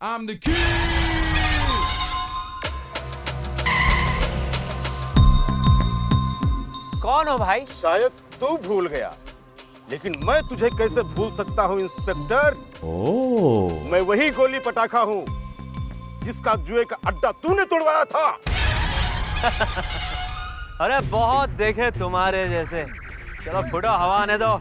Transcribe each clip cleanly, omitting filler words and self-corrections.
I'm the king. कौन हो भाई? शायद तू भूल गया, लेकिन मैं तुझे कैसे भूल सकता हूँ इंस्पेक्टर। मैं वही गोली पटाखा हूँ जिसका जुए का अड्डा तूने तोड़वाया था। अरे बहुत देखे तुम्हारे जैसे। चलो फुटो, हवा आने दो।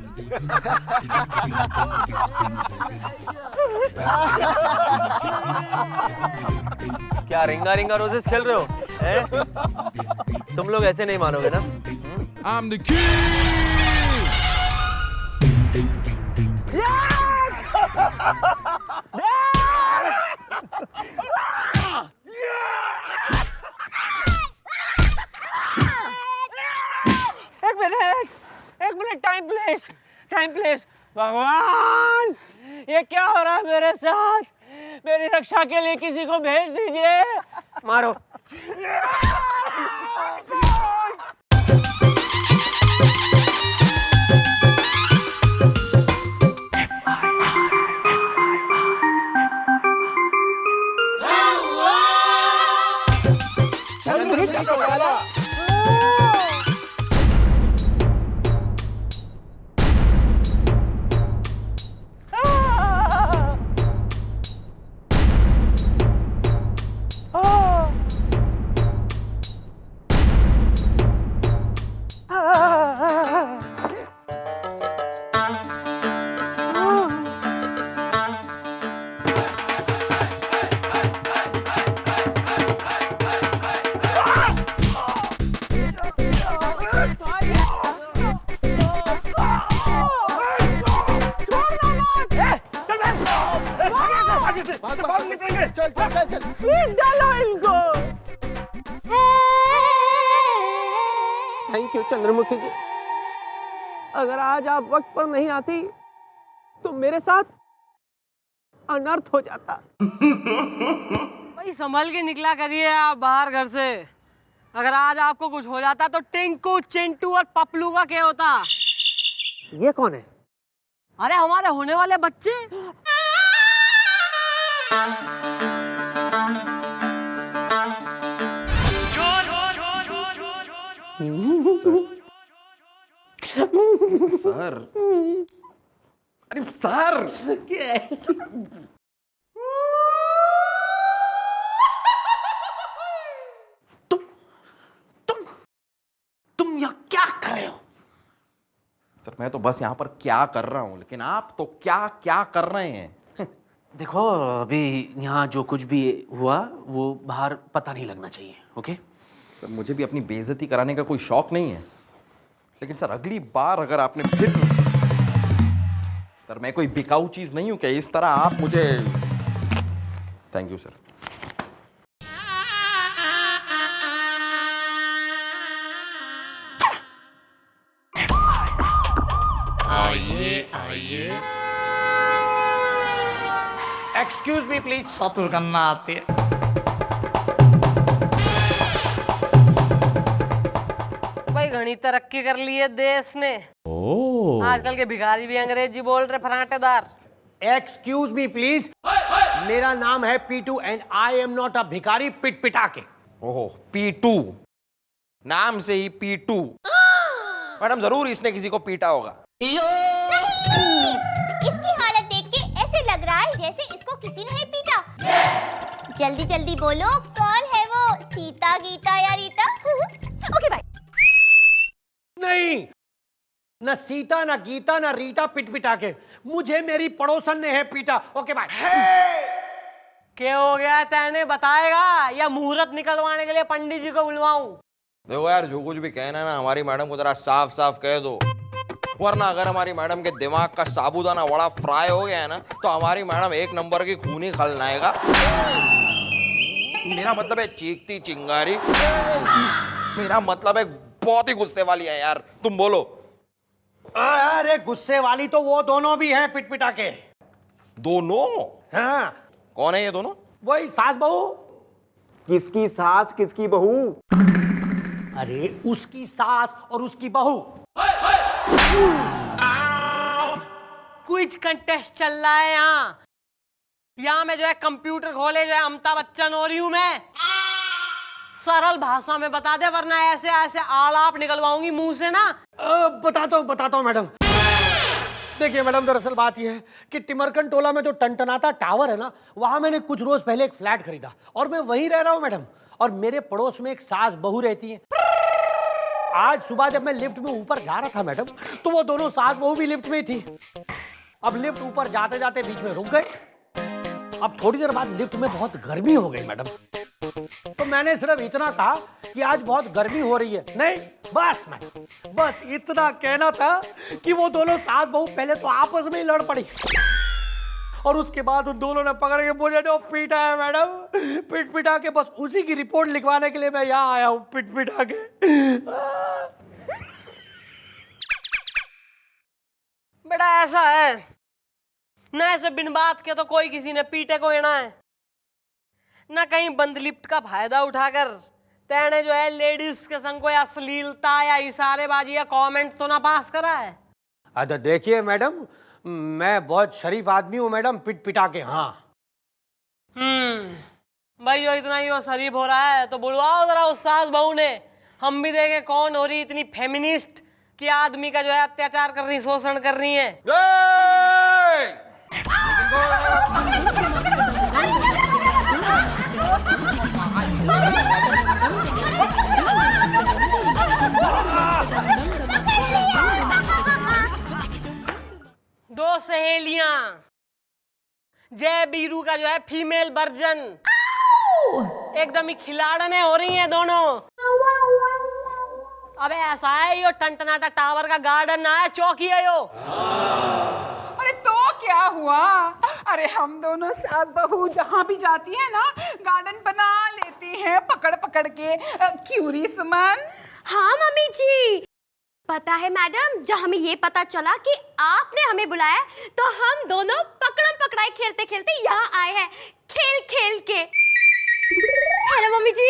क्या रिंगा रिंगा रोजेस खेल रहे हो? तुम लोग ऐसे नहीं मानोगे ना? I'm the king. एक मिनट, टाइम प्लीज। भगवान, ये क्या हो रहा है मेरे साथ? मेरी रक्षा के लिए किसी को भेज दीजिए। मारो। थैंक यू चंद्रमुखी जी। अगर आज आप वक्त पर नहीं आती तो मेरे साथ अनर्थ हो जाता। भाई संभल के निकला करिए आप बाहर घर से। अगर आज आपको कुछ हो जाता तो टिंकू, चिंटू और पपलू का क्या होता? ये कौन है? अरे हमारे होने वाले बच्चे। सर, अरे सर, क्या है? तुम यहाँ क्या कर रहे हो? सर मैं तो बस यहाँ पर क्या कर रहा हूँ, लेकिन आप तो क्या क्या कर रहे हैं? देखो, अभी यहाँ जो कुछ भी हुआ वो बाहर पता नहीं लगना चाहिए, ओके? सर मुझे भी अपनी बेइज्जती कराने का कोई शौक नहीं है, लेकिन सर अगली बार अगर आपने फिर... सर मैं कोई बिकाऊ चीज नहीं हूं क्या इस तरह आप मुझे... थैंक यू सर। आइए एक्सक्यूज मी प्लीज। सतुर करना आती है। भाई घनी तरक्की कर ली है देश ने। आजकल के भिखारी भी अंग्रेजी बोल रहे फराटेदार। Excuse me please. मेरा नाम है Pitu and I am not a भिखारी पिट पिटा के। ओहो, पीटू, नाम से ही पीटू। मैडम जरूर इसने किसी को पीटा होगा। इसकी हालत देख के ऐसे लग रहा है जैसे इसको किसी ने ही पीटा। जल्दी जल्दी बोलो, कौन है वो? सीता, गीता या रीता? Okay bye. नहीं, न सीता, न गीता, न रीता पिट पिटा के। मुझे मेरी पड़ोसन ने है पीटा। Okay bye. क्या हो गया तेने बताएगा या मुहूर्त निकलवाने के लिए पंडित जी को बुलवाऊं? देखो यार, जो कुछ भी कहना है ना हमारी मैडम को जरा साफ साफ कह दो, वरना अगर हमारी मैडम के दिमाग का साबूदाना वड़ा फ्राई हो गया है ना तो हमारी मैडम एक नंबर की खूनी खलनाएगा। मेरा मतलब है चीखती चिंगारी। मेरा मतलब है बहुत ही गुस्से वाली है यार। तुम बोलो। अरे गुस्से वाली तो वो दोनों भी हैं पिट पिटा के। दोनों? हाँ। कौन है ये दोनों? वही सास बहू। किसकी सास किसकी बहू? अरे उसकी सास और उसकी बहू। क्विज कंटेस्ट चल रहा है यहाँ। यहाँ मैं जो है कंप्यूटर खोले जो है अमिताभ बच्चन हो रही हूँ मैं। सरल भाषा में बता दे वरना ऐसे ऐसे आलाप निकलवाऊंगी मुंह से ना। बताता हूँ मैडम। देखिए मैडम, दरअसल बात यह है कि टिमरकन टोला में जो टनटनाता टावर है ना, वहां मैंने कुछ रोज पहले एक फ्लैट खरीदा और मैं वहीं रह रहा हूँ मैडम। और मेरे पड़ोस में एक सास बहू रहती है। आज सुबह जब मैं लिफ्ट में ऊपर जा रहा था मैडम, तो वो दोनों सास बहू भी लिफ्ट में थी। अब लिफ्ट ऊपर जाते जाते बीच में रुक गए। अब थोड़ी देर बाद लिफ्ट में बहुत गर्मी हो गई मैडम। तो मैंने सिर्फ इतना कहा कि आज बहुत गर्मी हो रही है। नहीं, बस मैडम, बस इतना कहना था कि वो दोनों सास बहू पहले तो आपस में ही लड़ पड़ी और उसके बाद उन दोनों ने पकड़ के मुझे जो पीटा है मैडम, पीट पिटा के, बस उसी की रिपोर्ट लिखवाने के लिए मैं यहाँ आया हूँ, पीट पिटा के। बेटा ऐसा है ना, ऐसे बिन बात के तो कोई किसी ने पीटे को येना है ना। कहीं बंद लिफ्ट का फायदा उठाकर तेने जो है लेडीज के संग कोई अश्लीलता या इशारेबाजी या कमेंट तो ना पास करा है। अच्छा देखिए मैडम, मैं बहुत शरीफ आदमी हूँ मैडम, पिट पिटा के। हाँ भाई जो इतना ही वो शरीफ हो रहा है तो बुलवाओ जरा उस सास बहू ने, हम भी देखे कौन हो रही इतनी फेमिनिस्ट कि आदमी का जो है अत्याचार कर रही, शोषण कर रही है। दो सहेलियां, जय बीरू का जो है फीमेल वर्जन, एकदम ही खिलाड़ने हो रही हैं दोनों। अबे ऐसा है यो टनटनाटा टावर का गार्डन ना है, चौकी है यो। अरे तो क्या हुआ? अरे हम दोनों सास बहू जहाँ भी जाती है ना, गार्डन बना लेती हैं पकड़ पकड़ के। क्यों री सुमन? हाँ मम्मी जी, पता है मैडम, जब हमें ये पता चला कि आपने हमें बुलाया तो हम दोनों पकड़म पकड़ाई खेलते खेलते यहाँ आए हैं, खेल खेल के। है ना मम्मी जी?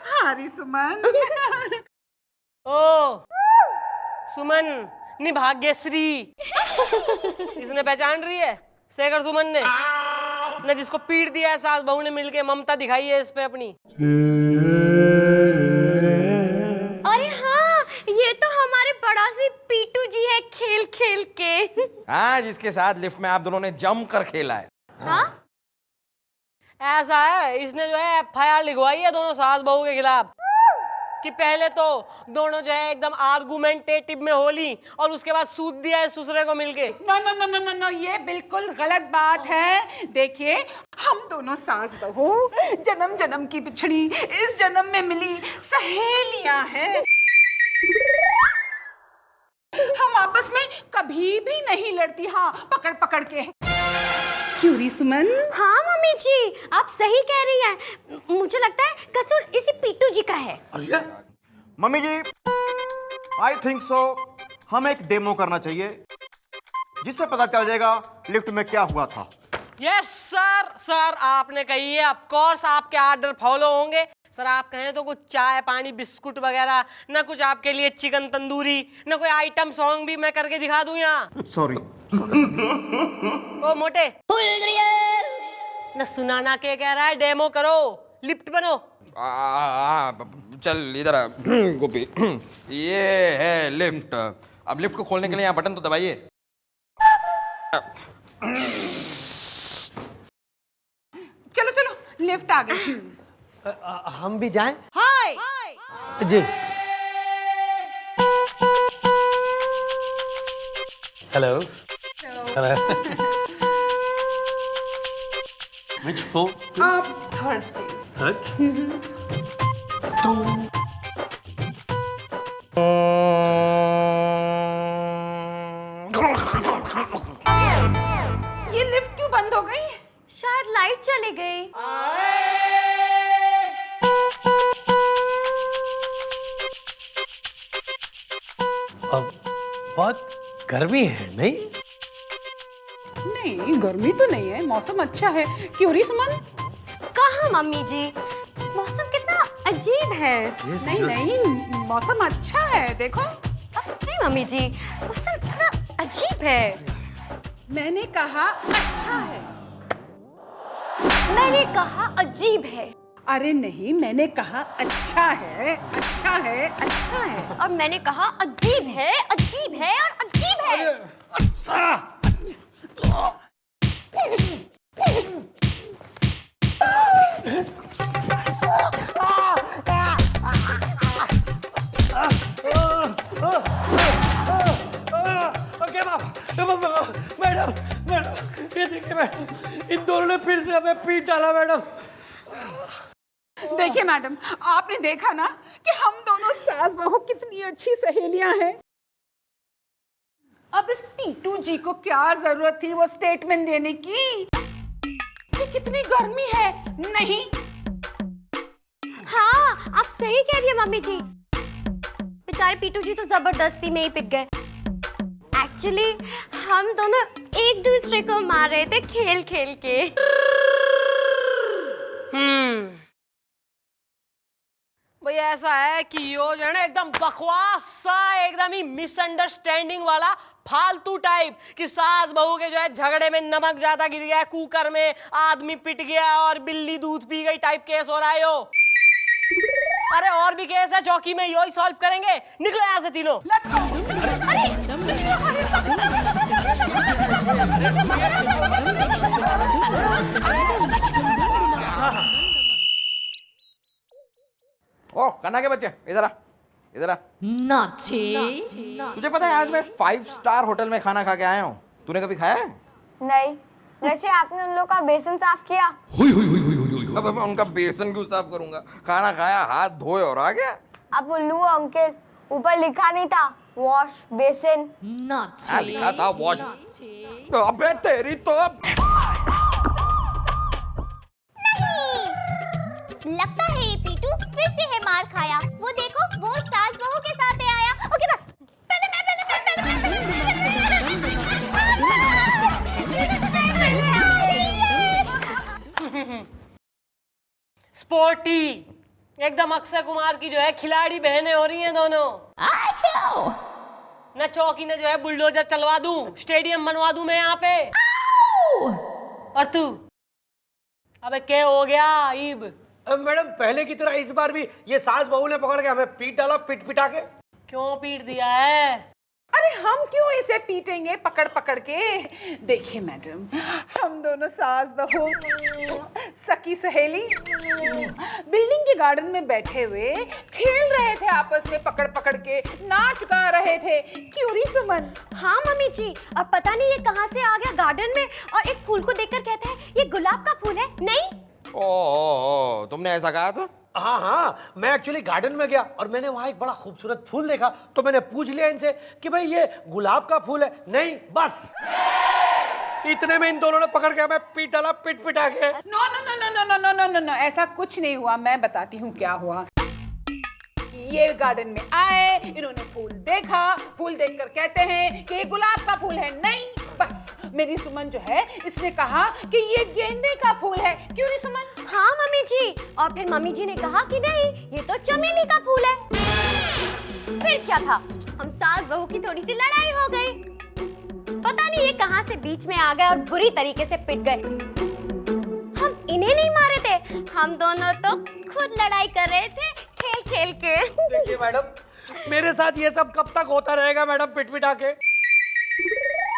हाँ री सुमन। ओ सुमन नी भाग्यश्री, इसने पहचान रही है शेखर सुमन ने जिसको पीट दिया है सास बहू ने मिलके, ममता दिखाई है इस पे अपनी। अरे हाँ, ये तो हमारे पड़ोसी पीटू जी है, खेल खेल के। हाँ, जिसके साथ लिफ्ट में आप दोनों ने जम कर खेला है। हाँ? ऐसा है, इसने जो है FIR लिखवाई है दोनों सास बहू के खिलाफ कि पहले तो दोनों जो है एकदम आर्गुमेंटेटिव में होली और उसके बाद सूद दिया है दूसरे को मिलके। No no no no no no, ये बिल्कुल गलत बात है। देखिए, हम दोनों सास बहू जन्म जन्म की बिछड़ी, इस जन्म में मिली सहेलियां हैं। हम आपस में कभी भी नहीं लड़ती। हाँ, पकड़ पकड़ के। क्यों री सुमन? हाँ मम्मी जी, आप सही कह रही हैं। मुझे लगता है कसूर इसी पीटू जी का है। Mummy ji, I think so हमें एक डेमो करना चाहिए जिससे पता चल जाएगा लिफ्ट में क्या हुआ था। यस सर आपने कही है, ऑफ कोर्स आपके ऑर्डर फॉलो होंगे। सर आप कहें तो कुछ चाय पानी बिस्कुट वगैरह, ना कुछ आपके लिए चिकन तंदूरी, ना कोई आइटम सॉन्ग भी मैं करके दिखा दूं यहाँ। सॉरी। ओ मोटे, न सुनाना के कह रहा है, डेमो करो, लिफ्ट बनो। चल इधर आ गोपी, ये है लिफ्ट। अब लिफ्ट को खोलने के लिए यहाँ बटन तो दबाइए। चलो चलो, लिफ्ट आ गई। हम भी जाएं? हाय जी। Hello. Hello. Which floor? Third please. Third? ये लिफ्ट क्यों बंद हो गई? शायद लाइट चली गई। अब बहुत गर्मी है नहीं? नहीं, गर्मी तो नहीं है, मौसम अच्छा है। क्यों री सुमन? कहाँ मम्मी जी, मौसम कितना अजीब है। नहीं नहीं, मौसम अच्छा है, देखो। नहीं मम्मी जी, मौसम थोड़ा अजीब है। मैंने कहा अच्छा है। मैंने कहा अजीब है। अरे नहीं, मैंने कहा अच्छा है, अच्छा है, अच्छा है। और मैंने कहा अजीब है, अजीब है और अजीब है। मैडम मैडम ये देखिए मैडम, इन दोनों ने फिर से हमें पीट डाला मैडम। देखिए मैडम, आपने देखा ना कि हम दोनों सास बहू कितनी अच्छी सहेलियां हैं। अब इस पीटू जी को क्या जरूरत थी वो स्टेटमेंट देने की कि कितनी गर्मी है? नहीं। हाँ, आप सही कह रही है मम्मी जी। बेचारे पीटू जी तो जबरदस्ती में ही पिट गए। एक्चुअली हम दोनों एक दूसरे को मार रहे थे खेल खेल के। भाई ऐसा है कि यो जो है ना एकदम बकवास सा, एकदम ही मिसअंडरस्टैंडिंग वाला फालतू टाइप कि सास बहू के जो है झगड़े में नमक ज्यादा गिर गया, कुकर में आदमी पिट गया और बिल्ली दूध पी गई टाइप केस हो रहा है यो। अरे और भी केस है चौकी में, यो ही सॉल्व करेंगे। निकलो यहाँ से तीनों। ओ कन्ना के बच्चे इधर आ, इधर आ। तुझे पता है आज मैं 5 स्टार होटल में खाना खा के आया हूँ। तूने कभी खाया है? नहीं, वैसे आपने उन लोगों का बेसन साफ किया? अब मैं उनका बेसन क्यों साफ करूंगा? खाना खाया, हाथ धोए और आ गया। अब उल्लू अंकल, ऊपर लिखा नहीं था वॉश बेसिन? लिखा था वॉश। अबे तेरी तो लगता है ये पीटू फिर से है मार खाया। वो देखो, वो सास बहू के साथ ही आया। Okay bye. स्पोर्टी एकदम अक्षय कुमार की जो है खिलाड़ी बहनें हो रही हैं दोनों। न चौकी ने जो है बुलडोजर चलवा दूं, स्टेडियम बनवा दूं मैं यहाँ पे। और तू अबे क्या हो गया ईब? मैडम पहले की तरह इस बार भी ये सास बहू ने पकड़ के हमें पीट डाला, पिट पिटा के। क्यों पीट दिया है? अरे हम क्यों इसे पीटेंगे पकड़ पकड़ के? देखिए मैडम, हम दोनों सास बहू सखी सहेली बिल्डिंग के गार्डन में बैठे हुए खेल रहे थे आपस में, पकड़ पकड़ के नाच गा रहे थे। क्यों री सुमन? हाँ मम्मी जी, अब पता नहीं ये कहाँ से आ गया गार्डन में और एक फूल को देखकर कहता है ये गुलाब का फूल है। नहीं, ओ तुमने ऐसा कहा था? हाँ हाँ, मैं एक्चुअली गार्डन में गया और मैंने वहाँ एक बड़ा खूबसूरत फूल देखा, तो मैंने पूछ लिया इनसे कि भाई ये गुलाब का फूल है। नहीं, बस इतने में इन दोनों ने पकड़ के हमें पीट डाला, पिट पिटा के। No no no no no no no no no no, ऐसा कुछ नहीं हुआ। मैं बताती हूँ क्या हुआ। ये गार्डन में आए, इन्होंने फूल देखा, फूल देखकर कहते हैं कि ये गुलाब का फूल है। नहीं, बस मेरी सुमन जो है इसने कहा कि ये गेंदे का फूल है। क्यों नहीं सुमन? हाँ मम्मी जी, और फिर मम्मी जी ने कहा कि नहीं ये तो चमेली का फूल है। फिर क्या था, हम सास बहू की थोड़ी सी लड़ाई हो गई। पता नहीं ये कहाँ से बीच में आ गए और बुरी तरीके से पिट गए। हम इन्हें नहीं मारे थे, हम दोनों तो खुद लड़ाई कर रहे थे खेल खेल के। देखिए मैडम, मेरे साथ ये सब कब तक होता रहेगा मैडम, पिट पिटा के?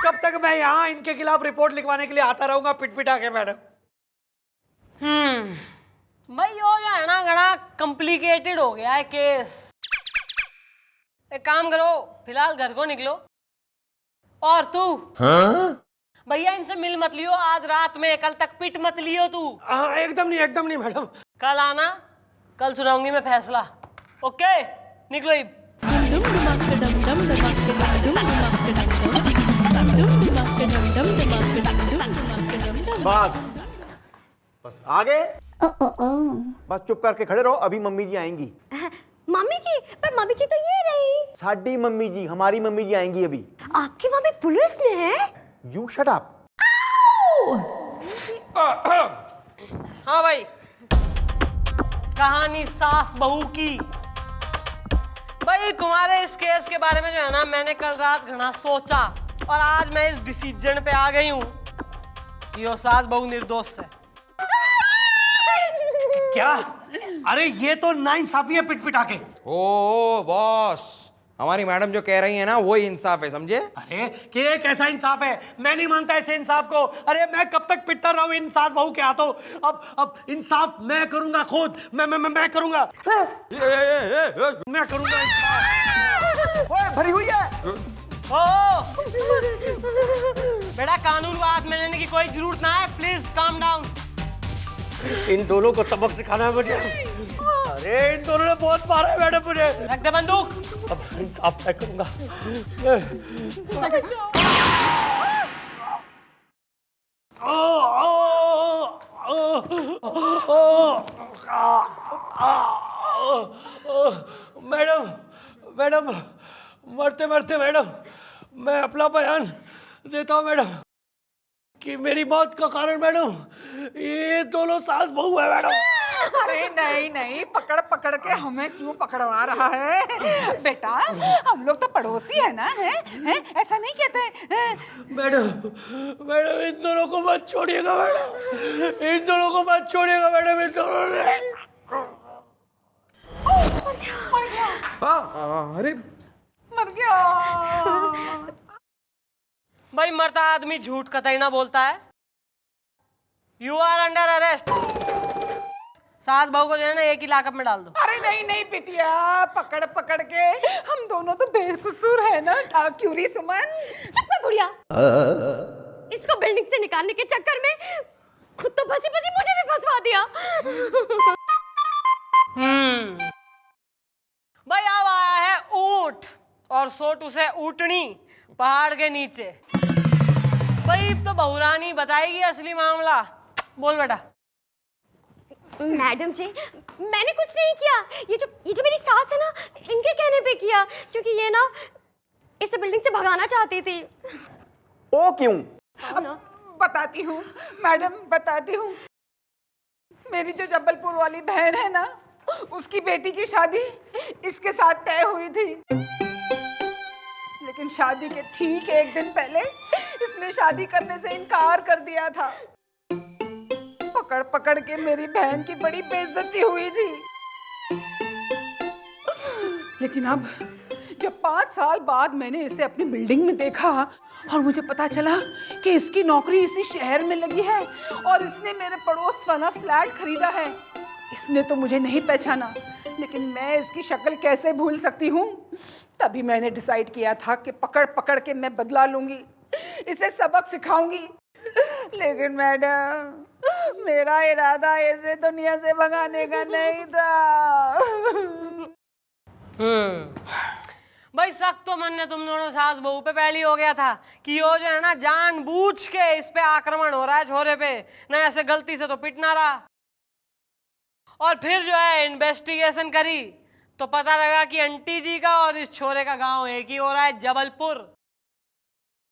कब तक मैं यहाँ इनके खिलाफ रिपोर्ट लिखवाने के लिए आता रहूंगा पिट पिटा के मैडम? भाई यो जो है ना घना कॉम्प्लिकेटेड हो गया है केस। एक काम करो, फिलहाल घर को निकलो। और तू भैया इनसे मिल मत लियो आज रात में, कल तक पिट मत लियो तू। हाँ एकदम नहीं मैडम। कल आना, कल सुनाऊंगी मैं फैसला। ओके निकलो इब। बस आ गए। बस चुप करके खड़े रहो, अभी मम्मी जी आएंगी। मम्मी जी, पर मम्मी जी तो ये रही। साडी मम्मी जी, हमारी मम्मी जी आएंगी अभी। आपकी मम्मी पुलिस में है? You shut up. हाँ भाई, कहानी सास बहू की। भाई तुम्हारे इस केस के बारे में जो है ना मैंने कल रात घना सोचा और आज मैं इस डिसीजन पे आ गई हूँ कि यो सास बहू निर्दोष है। क्या? अरे ये तो नाइंसाफी है पिट पिटा के। ओ बॉस, हमारी मैडम जो कह रही है ना वही इंसाफ है, समझे? अरे कि कैसा इंसाफ है? मैं नहीं मानता ऐसे इंसाफ को। अरे मैं कब तक पिटता रहूं इन सास बहू के हाथों? अब इंसाफ मैं करूंगा खुद। मैं करूंगा। मैं करूंगा इंसाफ। ओए भरी हुई है। ओ बेटा, कानून को हाथ में लेने की कोई जरूरत ना है, प्लीज काम डाउन। इन दोनों को सबक सिखाना है मुझे। अरे इन दोनों ने बहुत मारा है मैडम मुझे। रख दे बंदूक। अब इंसाफ मैं करूंगा। मैडम मैडम, मरते मरते मैडम मैं अपना बयान देता हूँ मैडम कि मेरी मौत का कारण मैडम ये दोनों सास बहू है मैडम। अरे नहीं नहीं, पकड़ पकड़ के हमें क्यों पकड़वा रहा है बेटा? हम लोग तो पड़ोसी है ना, हैं? ऐसा नहीं कहते। मैडम मैडम इन दोनों को मत छोड़िएगा मैडम, इन दोनों को मत छोड़िएगा मैडम। इन दोनों ने अरे मर गया। भाई मरता आदमी झूठ कतई ना बोलता है। You are under arrest. सास बहू को जो है ना एक ही लाकअप में डाल दो। अरे नहीं नहीं बिटिया, पकड़ पकड़ के हम दोनों तो बेकसूर है ना। क्यों री सुमन? चुप कर बुढ़िया। इसको बिल्डिंग से निकालने के चक्कर में खुद तो फंसी फंसी मुझे भी फंसवा दिया। भाई अब आया है ऊंट और सोटू से ऊँटनी पहाड़ के नीचे। भाई तो बहुरानी बताएगी असली मामला। बोल बेटा। मैडम जी मैंने कुछ नहीं किया। ये जो मेरी सास है ना, इनके कहने पे किया, क्योंकि ये ना इसे बिल्डिंग से भगाना चाहती थी। ओ क्यों? बताती हूँ मैडम, बताती हूँ। मेरी जो जबलपुर वाली बहन है ना, उसकी बेटी की शादी इसके साथ तय हुई थी। लेकिन शादी के ठीक एक दिन पहले इसने शादी करने से इनकार कर दिया था। पकड़ पकड़ के मेरी बहन की बड़ी बेइज्जती हुई थी। लेकिन अब जब 5 साल बाद मैंने इसे अपनी बिल्डिंग में देखा और मुझे पता चला कि इसकी नौकरी इसी शहर में लगी है और इसने मेरे पड़ोस वाला फ्लैट खरीदा है। इसने तो मुझे नहीं पहचाना, लेकिन मैं इसकी शक्ल कैसे भूल सकती हूँ? तभी मैंने डिसाइड किया था कि पकड़ पकड़ के मैं बदला लूंगी, इसे सबक सिखाऊंगी। लेकिन मैडम मेरा इरादा इसे दुनिया से भगाने का नहीं था। भाई शक तो मन ने तुम दोनों सास बहू पे पहली हो गया था कि यो जो है ना जानबूझ के इस पे आक्रमण हो रहा है छोरे पे, ना ऐसे गलती से तो पिट ना रहा। और फिर जो है इन्वेस्टिगेशन करी तो पता लगा कि आंटी जी का और इस छोरे का गांव एक ही हो रहा है, जबलपुर।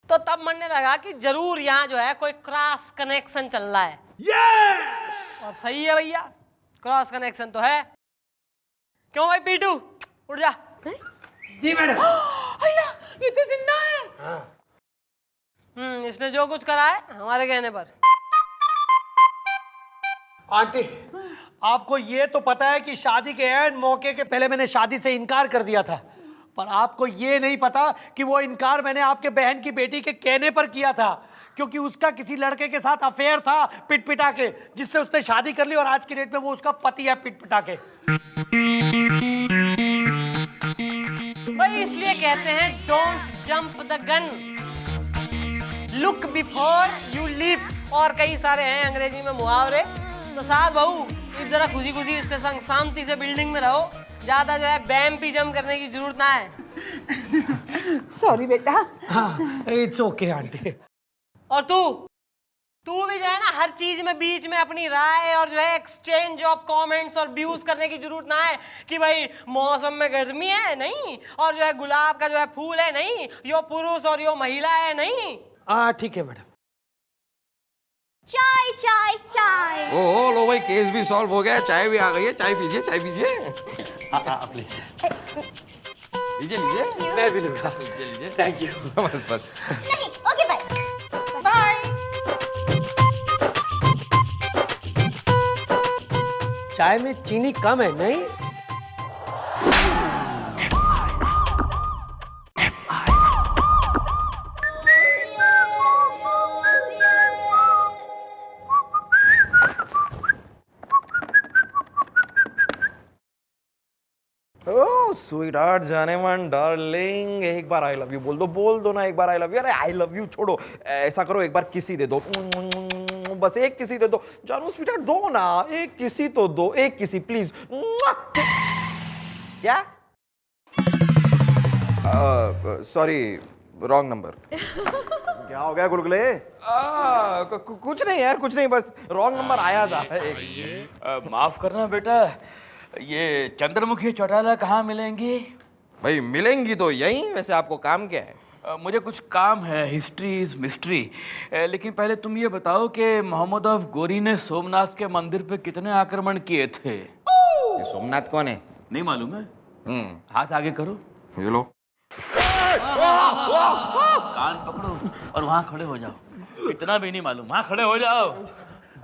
तो तब मन ने लगा कि जरूर यहाँ जो है कोई क्रॉस कनेक्शन चल रहा है। यस! और सही है भैया, क्रॉस कनेक्शन तो है। क्यों भाई पीटू, उठ जा। जी मैडम। ये तो जिंदा है। इसने जो कुछ करा है हमारे कहने पर। आंटी आपको ये तो पता है कि शादी के ऐन मौके के पहले मैंने शादी से इनकार कर दिया था, पर आपको ये नहीं पता कि वो इनकार मैंने आपके बहन की बेटी के कहने पर किया था, क्योंकि उसका किसी लड़के के साथ अफेयर था पिट पिटा के, जिससे उसने शादी कर ली और आज की डेट में वो उसका पति है पिट पिटा के। भाई इसलिए कहते हैं don't jump the gun, look before you leap, और कई सारे हैं अंग्रेजी में मुहावरे। तो सास बहू इस जरा खुशी खुशी इसके संग शांति से बिल्डिंग में रहो, ज्यादा जो है बैम पी जम करने की जरूरत ना है। सॉरी बेटा। हाँ इट्स ओके आंटी। और तू भी जो है ना हर चीज में बीच में अपनी राय और जो है एक्सचेंज ऑफ कमेंट्स और व्यूज करने की जरूरत ना है कि भाई मौसम में गर्मी है नहीं, और जो है गुलाब का जो है फूल है नहीं, यो पुरुष और यो महिला है नहीं। ठीक है मैडम। चाय चाय चाय। ओ लो भाई, केस भी सॉल्व हो गया, चाय भी आ गई है। चाय पीजिए, चाय पीजिए। प्लीज लीजिए लीजिए। मैं भी लूंगा। लीजिए लीजिए। Thank you. बस नहीं, ओके बाय। बाय। चाय में चीनी कम है नहीं? ओह स्वीट हार्ट जाने मन डार्लिंग, एक बार आई लव यू बोल दो ना एक बार आई लव यू। अरे आई लव यू छोड़ो, ऐसा करो एक बार किसी दे दो, बस एक किसी दे दो जानू स्वीट हार्ट, दो ना एक किसी तो दो, एक किसी प्लीज। क्या? Sorry wrong number. क्या हो गया गुलगुले? कुछ नहीं यार कुछ नहीं, बस रॉन्ग नंबर आया था। माफ करना बेटा, ये चंद्रमुखी चौटाला कहाँ मिलेंगी? भाई मिलेंगी तो यहीं, वैसे आपको काम क्या है? मुझे कुछ काम है, हिस्ट्री इज मिस्ट्री। लेकिन पहले तुम ये बताओ कि मोहम्मद ऑफ गोरी ने सोमनाथ के मंदिर पे कितने आक्रमण किए थे? ये सोमनाथ कौन है? नहीं मालूम है? हाथ आगे करो, ये लो। कान पकड़ो और वहाँ खड़े हो जाओ। इतना भी नहीं मालूम, वहाँ खड़े हो जाओ।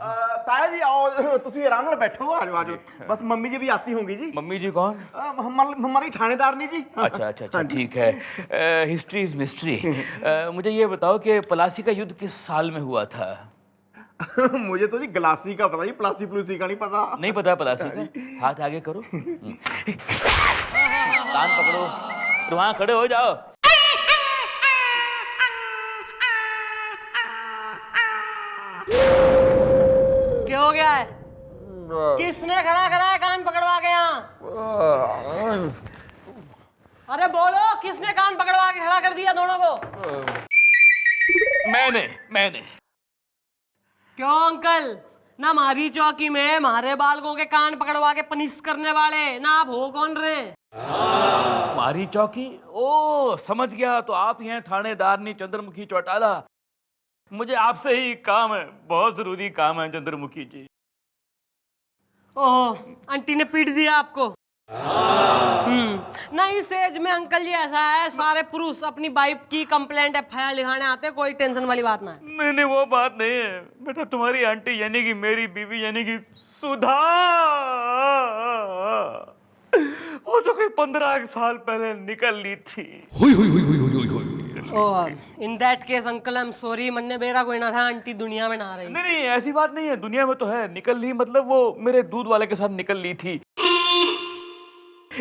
ताया जी आओ, तुसी आराम ਨਾਲ बैठो, आज आज बस मम्मी जी भी आती होंगी जी। मम्मी जी कौन? हमारी थानेदारनी जी। अच्छा अच्छा अच्छा ठीक है। History is mystery. मुझे ये बताओ कि पलासी का युद्ध किस साल में हुआ था? मुझे तो जी गलासी का पता, जी प्लासी प्लूसी का नहीं पता। नहीं पता पलासी का? हाथ आगे करो, कान पकड़ो और वहां खड़े हो जाओ। क्या हो गया है? किसने खड़ा करा है कान पकड़वा के यहाँ? अरे बोलो, किसने कान पकड़वा के खड़ा कर दिया दोनों को? मैंने। क्यों अंकल? ना हमारी चौकी में हमारे बालकों के कान पकड़वा के पनिश करने वाले ना आप हो कौन रहे? हमारी चौकी? ओ समझ गया, तो आप ही हैं थानेदारनी चंद्रमुखी चौटाला। मुझे आपसे ही काम है, बहुत जरूरी काम है चंद्रमुखी जी। ओहो, आंटी ने पीट दिया आपको? नहीं, इस एज में अंकल जी ऐसा है, सारे पुरुष अपनी वाइफ की कंप्लेंट FIR लिखाने आते, कोई टेंशन वाली बात ना है। नहीं वो बात नहीं है बेटा, तुम्हारी आंटी यानी कि मेरी बीवी यानी कि सुधा, वो तो कोई 15 साल पहले निकल ली थी। In that case uncle I am sorry, मन्ने बेरा कोई ना था, आंटी दुनिया में ना रही। नहीं ऐसी बात नहीं है, दुनिया में तो है, निकल ली मतलब वो मेरे दूध वाले के साथ निकल ली थी।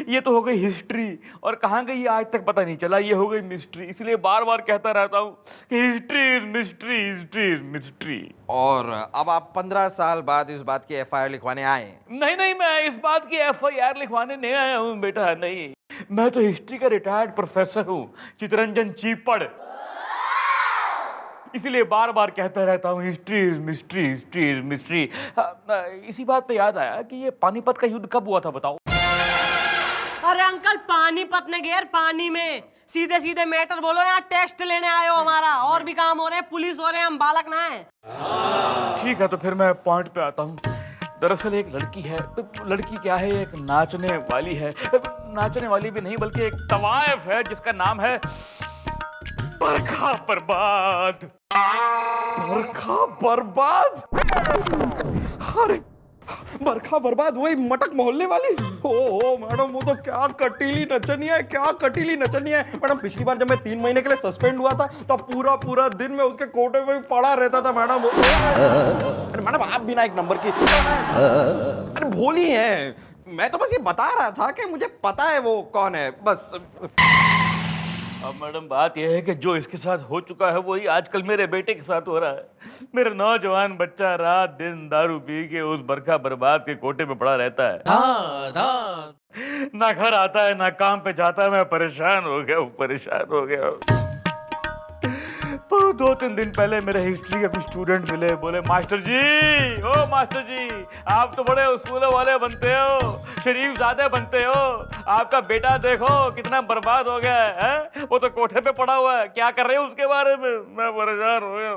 ये तो हो गई हिस्ट्री, और कहाँ गई आज तक पता नहीं चला, ये हो गई मिस्ट्री। इसलिए बार बार कहता रहता हूँ कि history is mystery, history is mystery. और अब आप 15 साल बाद इस बात की FIR लिखवाने आए? नहीं, मैं इस बात की FIR लिखवाने नहीं आया हूँ बेटा, नहीं। मैं तो हिस्ट्री का रिटायर्ड प्रोफेसर हूँ, चितरंजन चीपड़। इसलिए बार बार कहता रहता हूँ history is mystery, history is mystery. इसी बात पे याद आया कि ये पानीपत का युद्ध कब हुआ था बताओ? अरे अंकल, पानीपत ने घेर पानी में, सीधे सीधे मैटर बोलो, यहाँ टेस्ट लेने आए हो हमारा, और भी काम हो रहे हैं, पुलिस हो रहे हैं, हम बालक ना है। ठीक है, तो फिर मैं पॉइंट पे आता हूँ। दरअसल एक लड़की है, तो लड़की क्या है, एक नाचने वाली है, नाचने वाली भी नहीं बल्कि एक तवायफ है जिसका नाम है बरखा बर्बाद। बरखा बर्बाद? अरे बरखा बर्बाद, वही मटक मोहल्ले वाली? ओ मैडम, वो तो क्या कटीली नचनिया है, क्या कटीली नचनिया है मैडम। पिछली बार जब मैं 3 महीने के लिए सस्पेंड हुआ था तो पूरा दिन मैं उसके कोटे में पड़ा रहता था मैडम। अरे मैडम आप भी ना एक नंबर की, अरे भोली है। मैं तो बस ये बता रहा था कि मुझे पता है वो कौन है, बस। अब मैडम बात यह है कि जो इसके साथ हो चुका है वही आजकल मेरे बेटे के साथ हो रहा है। मेरा नौजवान बच्चा रात दिन दारू पी के उस बरखा बर्बाद के कोटे में पड़ा रहता है। ना घर आता है ना काम पे जाता है। मैं परेशान हो गया। तो 2-3 दिन पहले मेरे हिस्ट्री के कुछ स्टूडेंट मिले, बोले मास्टर जी आप तो बड़े उसूलों वाले बनते हो, शरीफ ज़ादे बनते हो, आपका बेटा देखो कितना बर्बाद हो गया है, वो तो कोठे पे पड़ा हुआ है, क्या कर रहे हो उसके बारे में? मैं परेशान हो गया।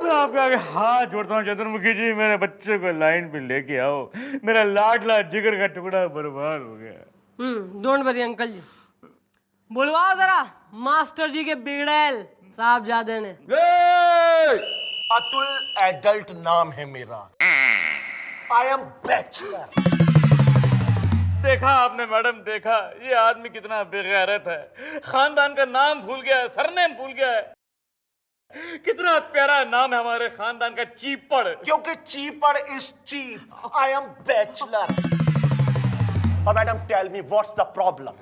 मैं आपके आगे हाथ जोड़ता हूँ चंद्रमुखी जी, मेरे बच्चे को लाइन पे लेके आओ, मेरा लाडला जिगर का टुकड़ा बर्बाद हो गया। डोंट वरी अंकल जी, बुलवाओ जरा मास्टर जी के बिगड़ैल साहबजादे ने। अतुल एडल्ट नाम है मेरा। आई एम बैचलर। देखा आपने मैडम, देखा ये आदमी कितना बेगैरत है, खानदान का नाम भूल गया है, सरनेम भूल गया है। कितना प्यारा नाम है हमारे खानदान का, चीपड़। क्योंकि Chipad is cheap. I am bachelor. और madam tell me what's the problem?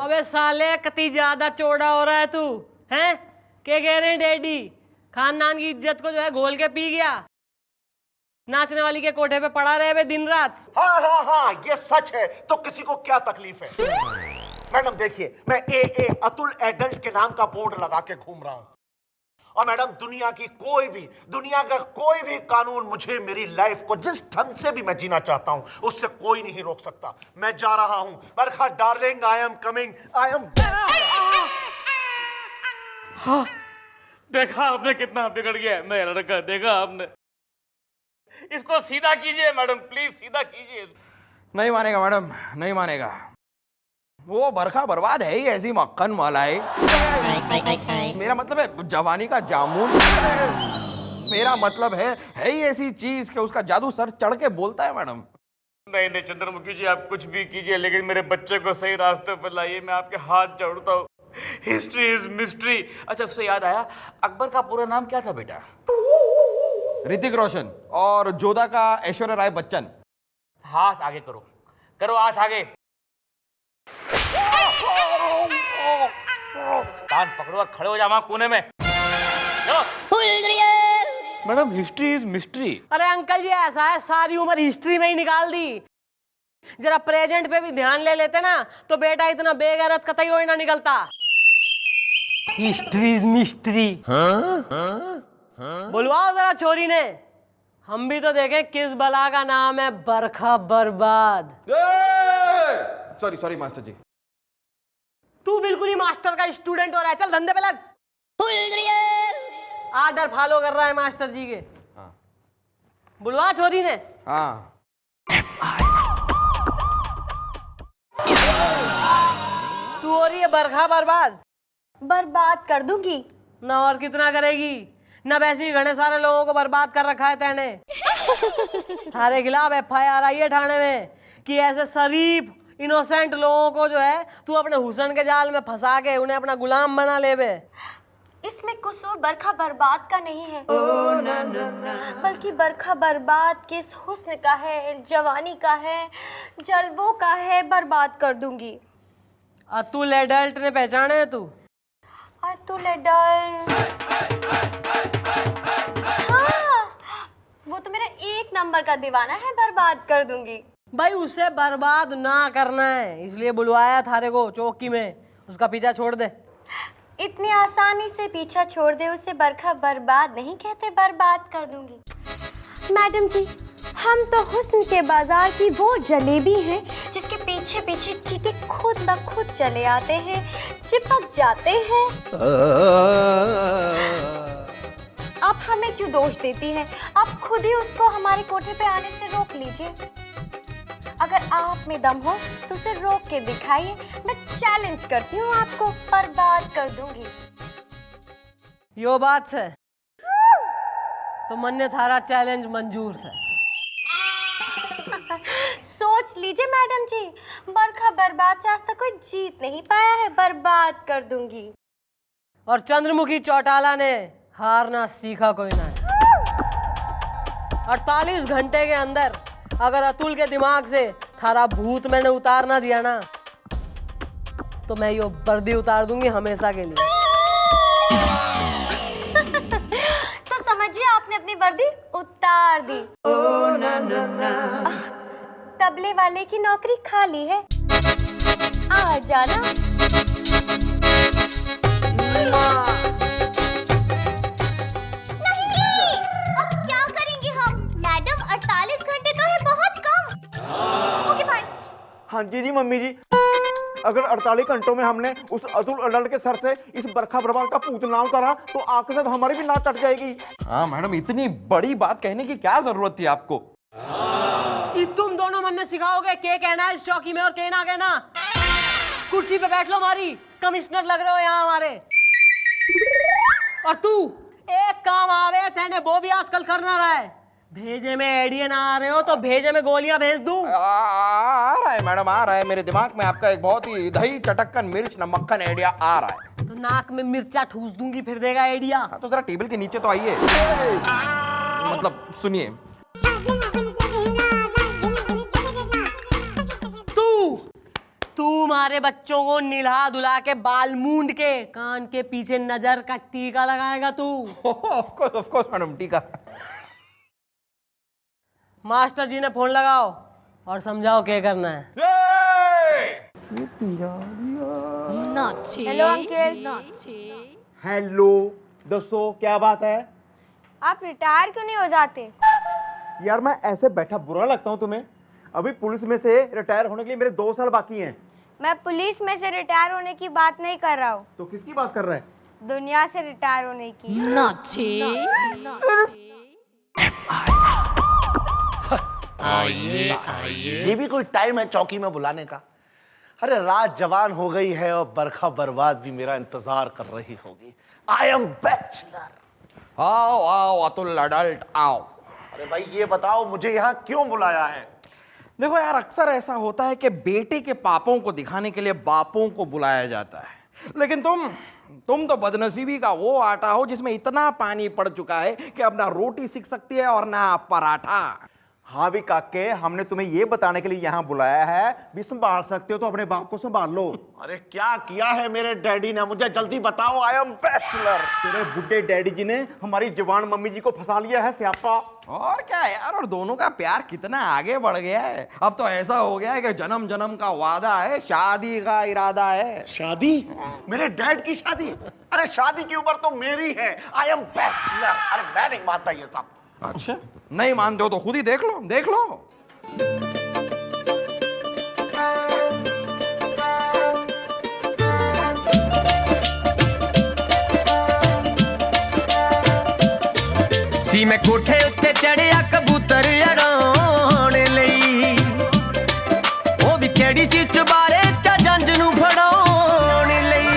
अबे साले कती ज्यादा चौड़ा हो रहा है तू, हैं? क्या कह रहे हैं डैडी? खानदान की इज्जत को जो है घोल के पी गया, नाचने वाली के कोठे पे पड़ा रहे बे दिन रात। हाँ हाँ हाँ, ये सच है। तो किसी को क्या तकलीफ है? मैडम देखिए, मैं ए अतुल एडल्ट के नाम का बोर्ड लगा के घूम रहा हूं। और मैडम दुनिया का कोई भी कानून मुझे मेरी लाइफ को जिस ढंग से भी मैं जीना चाहता हूं उससे कोई नहीं रोक सकता। मैं जा रहा हूं। Barkha darling, I am coming. I am. हाँ, देखा आपने कितना बिगड़ गया है मेरा लड़का, देखा आपने। इसको सीधा कीजिए मैडम, प्लीज सीधा कीजिए। नहीं मानेगा मैडम, नहीं मानेगा। वो बरखा बर्बाद है ही ऐसी मक्खन मलाई। मेरा मतलब है जवानी का जामुन। मेरा मतलब है ही ऐसी चीज कि उसका जादू सर चढ़ के बोलता है मैडम। नहीं नहीं चंद्रमुखी जी, आप कुछ भी कीजिए लेकिन मेरे बच्चे को सही रास्ते पर लाइए। मैं आपके हाथ जोड़ता हूँ। History is mystery. अच्छा, उससे याद आया, अकबर का पूरा नाम क्या था बेटा? ऋतिक रोशन। और जोधा का ऐश्वर्या राय बच्चन। हाथ आगे करो, करो हाथ आगे। कान पकड़ो और खड़े हो जाओ वहां कोने में। Madam history is mystery. अरे अंकल जी, ऐसा है सारी उम्र हिस्ट्री में ही निकाल दी। जरा प्रेजेंट पे भी ध्यान ले लेते ना तो बेटा इतना बेगैरत कतई हो ना निकलता। History is mystery. बुलवाओ जरा छोरी ने, हम भी तो देखें किस बला का नाम है बरखा बर्बाद। सॉरी मास्टर जी। तू बिल्कुल ही मास्टर का स्टूडेंट हो रहा है। चल धंधे पे लग। आर्डर फॉलो कर रहा है मास्टर जी के। बुलवा छोरी ने। हाँ। तू हो रही है बरखा बर्बाद। बर्बाद कर दूंगी। ना और कितना करेगी? ना वैसे ही घने सारे लोगों को बर्बाद कर रखा है तैने। थारे खिलाफ FIR आई है थाने में कि ऐसे शरीफ इनोसेंट लोगों को जो है तू अपने हुस्न के जाल में फंसा के उन्हें अपना गुलाम बना ले बे। इसमें कसूर बरखा बर्बाद का नहीं है, बल्कि बरखा बर्बाद किस हुस्न का है, जवानी का है, जलवों का है। बर्बाद कर दूंगी। अतुल एडल्ट ने पहचाने है तू? अतुल एडल्ट, हाँ, वो तो मेरा 1 नंबर का दीवाना है। बर्बाद कर दूंगी। भाई उसे बर्बाद ना करना है, इसलिए बुलवाया थारे को चौकी में। उसका पीछा छोड़ दे। इतनी आसानी से पीछा छोड़ दे उसे बरखा बर्बाद नहीं कहते। बर्बाद कर दूंगी। मैडम जी, हम तो हुस्न के बाजार की वो जलेबी हैं जिसके पीछे पीछे चींटे खुद ब खुद चले आते हैं, चिपक जाते हैं। आप हमें क्यों दोष देती हैं? आप खुद ही उसको हमारे कोठे पे आने से रोक लीजिए। अगर आप में दम हो तो उसे रोक के दिखाइए। मैं चैलेंज करती हूँ आपको। बर्बाद कर दूंगी। यो बात से तो मन्ने थारा चैलेंज मंजूर से। सोच लीजिए मैडम जी, बरखा बर्बाद से आज तक कोई जीत नहीं पाया है। बर्बाद कर दूंगी। और चंद्रमुखी चौटाला ने हारना सीखा कोई ना है। 48 घंटे के अंदर अगर अतुल के दिमाग से थारा भूत मैंने उतार ना दिया ना तो मैं यो वर्दी उतार दूंगी हमेशा के लिए। तो समझिए आपने अपनी वर्दी उतार दी। तबले वाले की नौकरी खाली है। आ जाना। नहीं, अब क्या करेंगे हम? मैडम 48 घंटे तो है बहुत कम। Okay bye. हाँ जी मम्मी जी, अगर 48 घंटों में हमने उस अतुल अडल्ट के सर से इस बरखा बर्बाद का पूत ना उतारा तो आग के साथ हमारी भी नाक कट जाएगी। हाँ मैडम, इतनी बड़ी बात कहने की क्या जरूरत थी आपको? तुम दोनों मन ने सिखाओगे के कहना है इस चौकी में और के ना कहना। कुर्सी पे बैठ लो, हमारी कमिश्नर लग रहे हो यहाँ हमारे। और तू एक काम आवे तेने वो भी आजकल करना रहा है। भेजे में एडियन आ रहे हो तो भेजे में गोलियां भेज दूं। आ रहा है मैडम, आ रहा है। मेरे दिमाग में आपका एक बहुत ही दही चटक्कन मिर्च नमक्कन आइडिया आ रहा है। तो नाक में मिर्चा ठूस दूंगी फिर देगा आइडिया। हाँ, तो जरा टेबल के नीचे तो आइए। मतलब सुनिए, तू हमारे बच्चों को निला धुला के बाल मूंद के कान के पीछे नजर का टीका लगाएगा तू। ऑफ कोर्स मैडम, टीका। मास्टर जी ने फोन लगाओ और समझाओ क्या करना है। Hello uncle. हेलो, दोस्तों क्या बात है? आप रिटायर क्यों नहीं हो जाते? यार मैं ऐसे बैठा बुरा लगता हूँ तुम्हें? अभी पुलिस में से रिटायर होने के लिए मेरे 2 साल बाकी हैं। मैं पुलिस में से रिटायर होने की बात नहीं कर रहा हूँ, तो किसकी बात कर रहा है? दुनिया से रिटायर होने की। ये भी कोई टाइम है चौकी में बुलाने का? अरे रात जवान हो गई है और बरखा बर्बाद भी मेरा इंतजार कर रही होगी। आई एम बैचलर। आओ आओ अतुल अडल्ट आओ। अरे भाई ये बताओ मुझे यहाँ क्यों बुलाया है? देखो यार, अक्सर ऐसा होता है कि बेटे के पापों को दिखाने के लिए बापों को बुलाया जाता है, लेकिन तुम तो बदनसीबी का वो आटा हो जिसमें इतना पानी पड़ चुका है कि अब ना रोटी सीख सकती है और ना पराठा। हाँ भी काके, हमने तुम्हें ये बताने के लिए यहाँ बुलाया है भी संभाल सकते हो तो अपने बाप को संभाल लो। अरे क्या किया है मेरे डैडी ने, मुझे जल्दी बताओ। आई एम बैचलर। तेरे बुड्ढे डैडी जी ने हमारी जवान मम्मी जी को फंसा लिया है स्यापा। और क्या यार, और दोनों का प्यार कितना आगे बढ़ गया है। अब तो ऐसा हो गया है कि जन्म जन्म का वादा है, शादी का इरादा है। शादी? मेरे डैड की शादी? अरे शादी की उम्र तो मेरी है। I am bachelor. अरे मैं नहीं मानता ये सब। अच्छा, नहीं मानते हो तो खुद ही देख लो, देख लो। सी मैं कोठे उत्ते चढ़िया कबूतर अड़ाउण लई, ओ भी चढ़ी सी चबारे चा जंज नू फड़ाउण लई।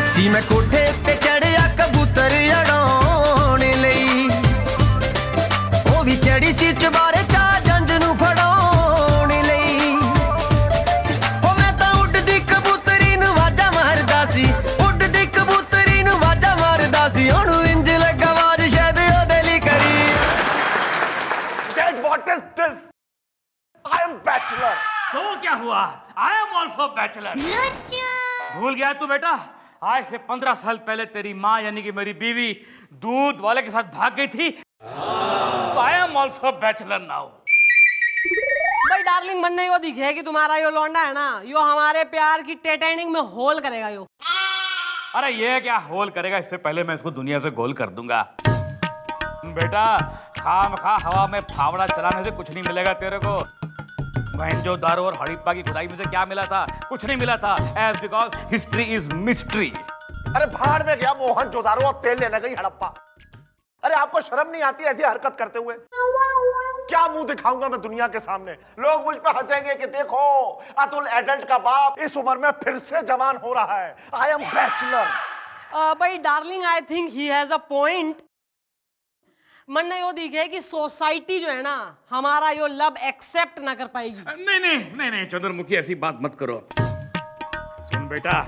सी मैं कोठे उत्ते चढ़िया कबूतर अड़ाउण लई, ओ भी चढ़ी सी चबारे चा जंज नू फड़ाउण लई। ओ मैं तां उड्डदी कबूतरी नू वाजा मारदा सी, उड्डदी कबूतरी नू वाजा मारदा सी। ओनू इंज लगा वाज शायद ओदे लई करी। Dad what is this? I am bachelor. तो क्या हुआ? I am also bachelor. भूल गया तू बेटा? आज से 15 साल पहले तेरी माँ यानी कि मेरी बीवी दूध वाले के साथ भाग गई थी। I am also bachelor now. भाई डार्लिंग मन नहीं वो दिखे कि तुम्हारा यो लौंडा है ना, यो हमारे प्यार की टाइटैनिक में होल करेगा यो। अरे ये क्या होल करेगा? इससे पहले मैं इसको दुनिया से गोल कर दूंगा। बेटा खामखा हवा में फावड़ा चलाने से कुछ नहीं मिलेगा तेरे को। जो दारू और हड़प्पा की खुदाई में से क्या मिला था? कुछ नहीं मिला था। As because history is mystery. अरे भाड़ में गया मोहन जोदारो और तेल लेने गई हड़प्पा। अरे आपको शर्म नहीं आती ऐसी हरकत करते हुए? क्या मुंह दिखाऊंगा मैं दुनिया के सामने? लोग मुझ पे हंसेंगे कि देखो अतुल एडल्ट का बाप इस उम्र में फिर से जवान हो रहा है। I am bachelor. भाई darling I think he has a point. मन नहीं वो दिखे कि सोसाइटी जो है ना हमारा यो लव एक्सेप्ट ना कर पाएगी। नहीं नहीं नहीं नहीं चंद्रमुखी, ऐसी बात मत करो। सुन बेटा,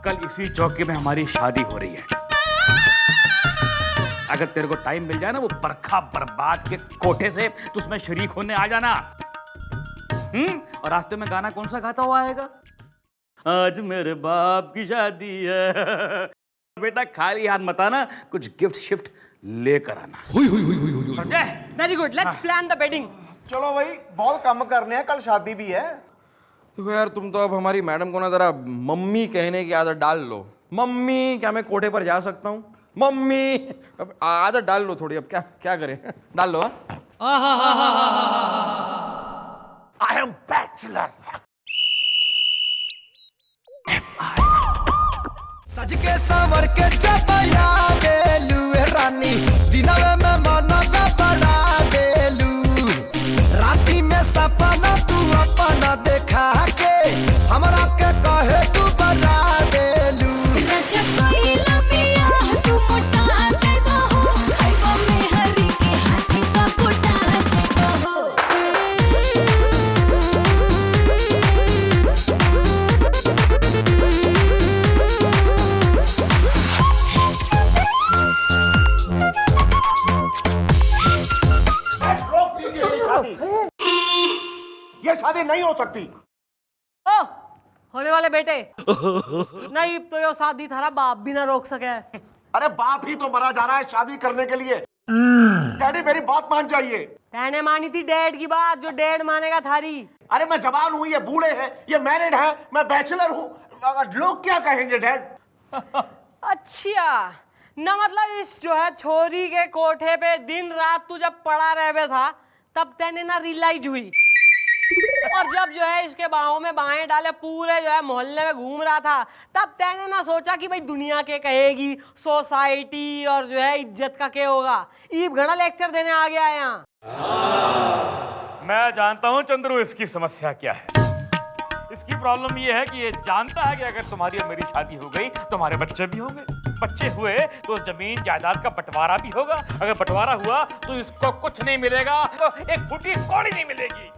कल इसी चौकी में हमारी शादी हो रही है। अगर तेरे को टाइम मिल जाए ना वो बरखा बर्बाद के कोठे से, तो उसमें शरीक होने आ जाना। और रास्ते में गाना कौन सा गाता हुआ आएगा? आज मेरे बाप की शादी है। बेटा खाली हाथ मत आना, कुछ गिफ्ट शिफ्ट लेकर आना। Very good, let's plan the wedding. चलो भाई, बहुत कम करने हैं, कल शादी भी है। देखो यार, तुम तो अब हमारी मैडम को ना जरा मम्मी कहने की आदत डाल लो। मम्मी, क्या मैं कोठे पर जा सकता हूँ? मम्मी, अब आदत डाल लो थोड़ी। अब क्या क्या करें? डाल लो। आई एम बैचलर। सज के संवर के चपया बेलू रानी, दिनवे में मना का बड़ा बेलू। राती में सपना तू अपना देखा के हमरा के कहे तू बड़ा बेलू। कोई लबिया तू मोटा शादी नहीं हो सकती। ओ होने वाले बेटे नहीं तो यो शादी थारा बाप भी ना रोक सके। अरे बाप ही तो मरा जा रहा है शादी करने के लिए। डैडी मेरी बात मान जाइए। मैंने मानी थी डैड की बात, जो डैड मानेगा थारी। अरे मैं जवान हूँ, ये बूढ़े हैं, ये मैरिड है, मैं बैचलर हूँ, लोग क्या कहेंगे डैड? अच्छा न मतलब इस जो है छोरी के कोठे पे दिन रात तू जब पड़ा रहे था तब तेने ना रियलाइज हुई, और जब जो है इसके बाहों में बाहें डाले पूरे जो है मोहल्ले में घूम रहा था तब तेने ना सोचा कि भाई दुनिया के कहेगी, सोसाइटी और जो है इज्जत का क्या होगा। ईब घड़ा लेक्चर देने आ गया यहाँ। मैं जानता हूँ चंद्रू इसकी समस्या क्या है। इसकी प्रॉब्लम ये है कि ये जानता है कि अगर तुम्हारी और मेरी शादी हो गई तो हमारे बच्चे भी होंगे, बच्चे हुए तो जमीन जायदाद का बंटवारा भी होगा, अगर बंटवारा हुआ तो इसको कुछ नहीं मिलेगा, तो एक फूटी कौड़ी नहीं मिलेगी।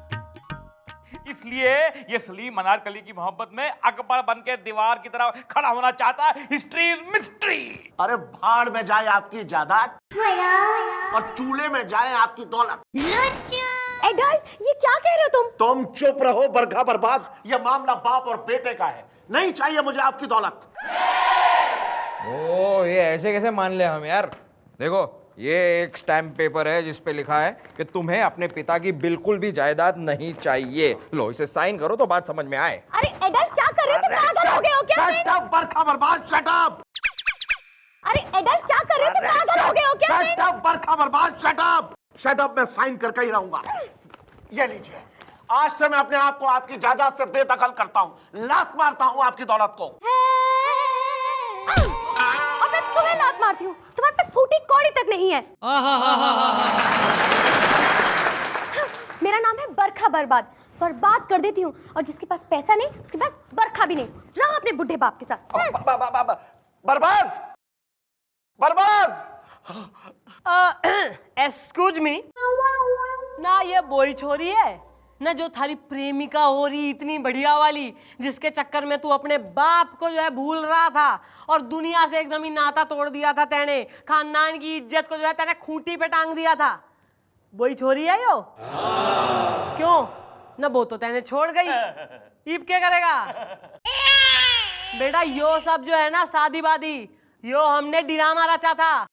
इसलिए ये सलीम अनारकली की मोहब्बत में अकबर बन के दीवार की तरह खड़ा होना चाहता है। History is mystery. अरे भाड़ में जाए आपकी जायदाद और चूल्हे में जाए आपकी दौलत। एडल्ट, ये क्या कह रहे हो तुम चुप रहो बरखा बर्बाद। ये मामला बाप और बेटे का है, नहीं चाहिए मुझे आपकी दौलत। ओ ये ऐसे कैसे मान ले हम यार। देखो ये एक स्टैम्प पेपर है जिस पे लिखा है कि तुम्हें अपने पिता की बिल्कुल भी जायदाद नहीं चाहिए। लो इसे साइन करो तो बात समझ में आए। अरे एडल्ट क्या कर रहे हो, तुम पागल हो गए हो क्या? शट अप बरखा बर्बाद, शट अप। अरे एडल्ट क्या कर रहे हो, तुम पागल हो गए हो क्या? शट अप बरखा बर्बाद, शट अप। शट अप, मैं साइन करके ही रहूंगा। ये लीजिए, आज से मैं अपने आप को आपकी जायदाद से बेदखल करता हूँ, लात मारता हूँ आपकी दौलत को। और मैं तुम्हें लात मारती हूँ, तुम्हारे पास फूटी कौड़ी तक नहीं है। मेरा नाम है बरखा बर्बाद, बर्बाद कर देती हूँ, और जिसके पास पैसा नहीं उसके पास बरखा भी नहीं। रहा अपने बुढ़े बाप के साथ। बर्बाद बर्बाद। एक्सक्यूज मी, ना ये बोई छोरी है ना जो थारी प्रेमिका हो रही इतनी बढ़िया वाली, जिसके चक्कर में तू अपने बाप को जो है भूल रहा था और दुनिया से एकदम ही नाता तोड़ दिया था तेने, खानदान की इज्जत को जो है तेने खूंटी पे टांग दिया था। बोई छोरी है यो? क्यों न वो तो तेने छोड़ गई, ईब क्या करेगा? बेटा यो सब जो है ना शादी वादी, यो हमने ड्रामा रचा था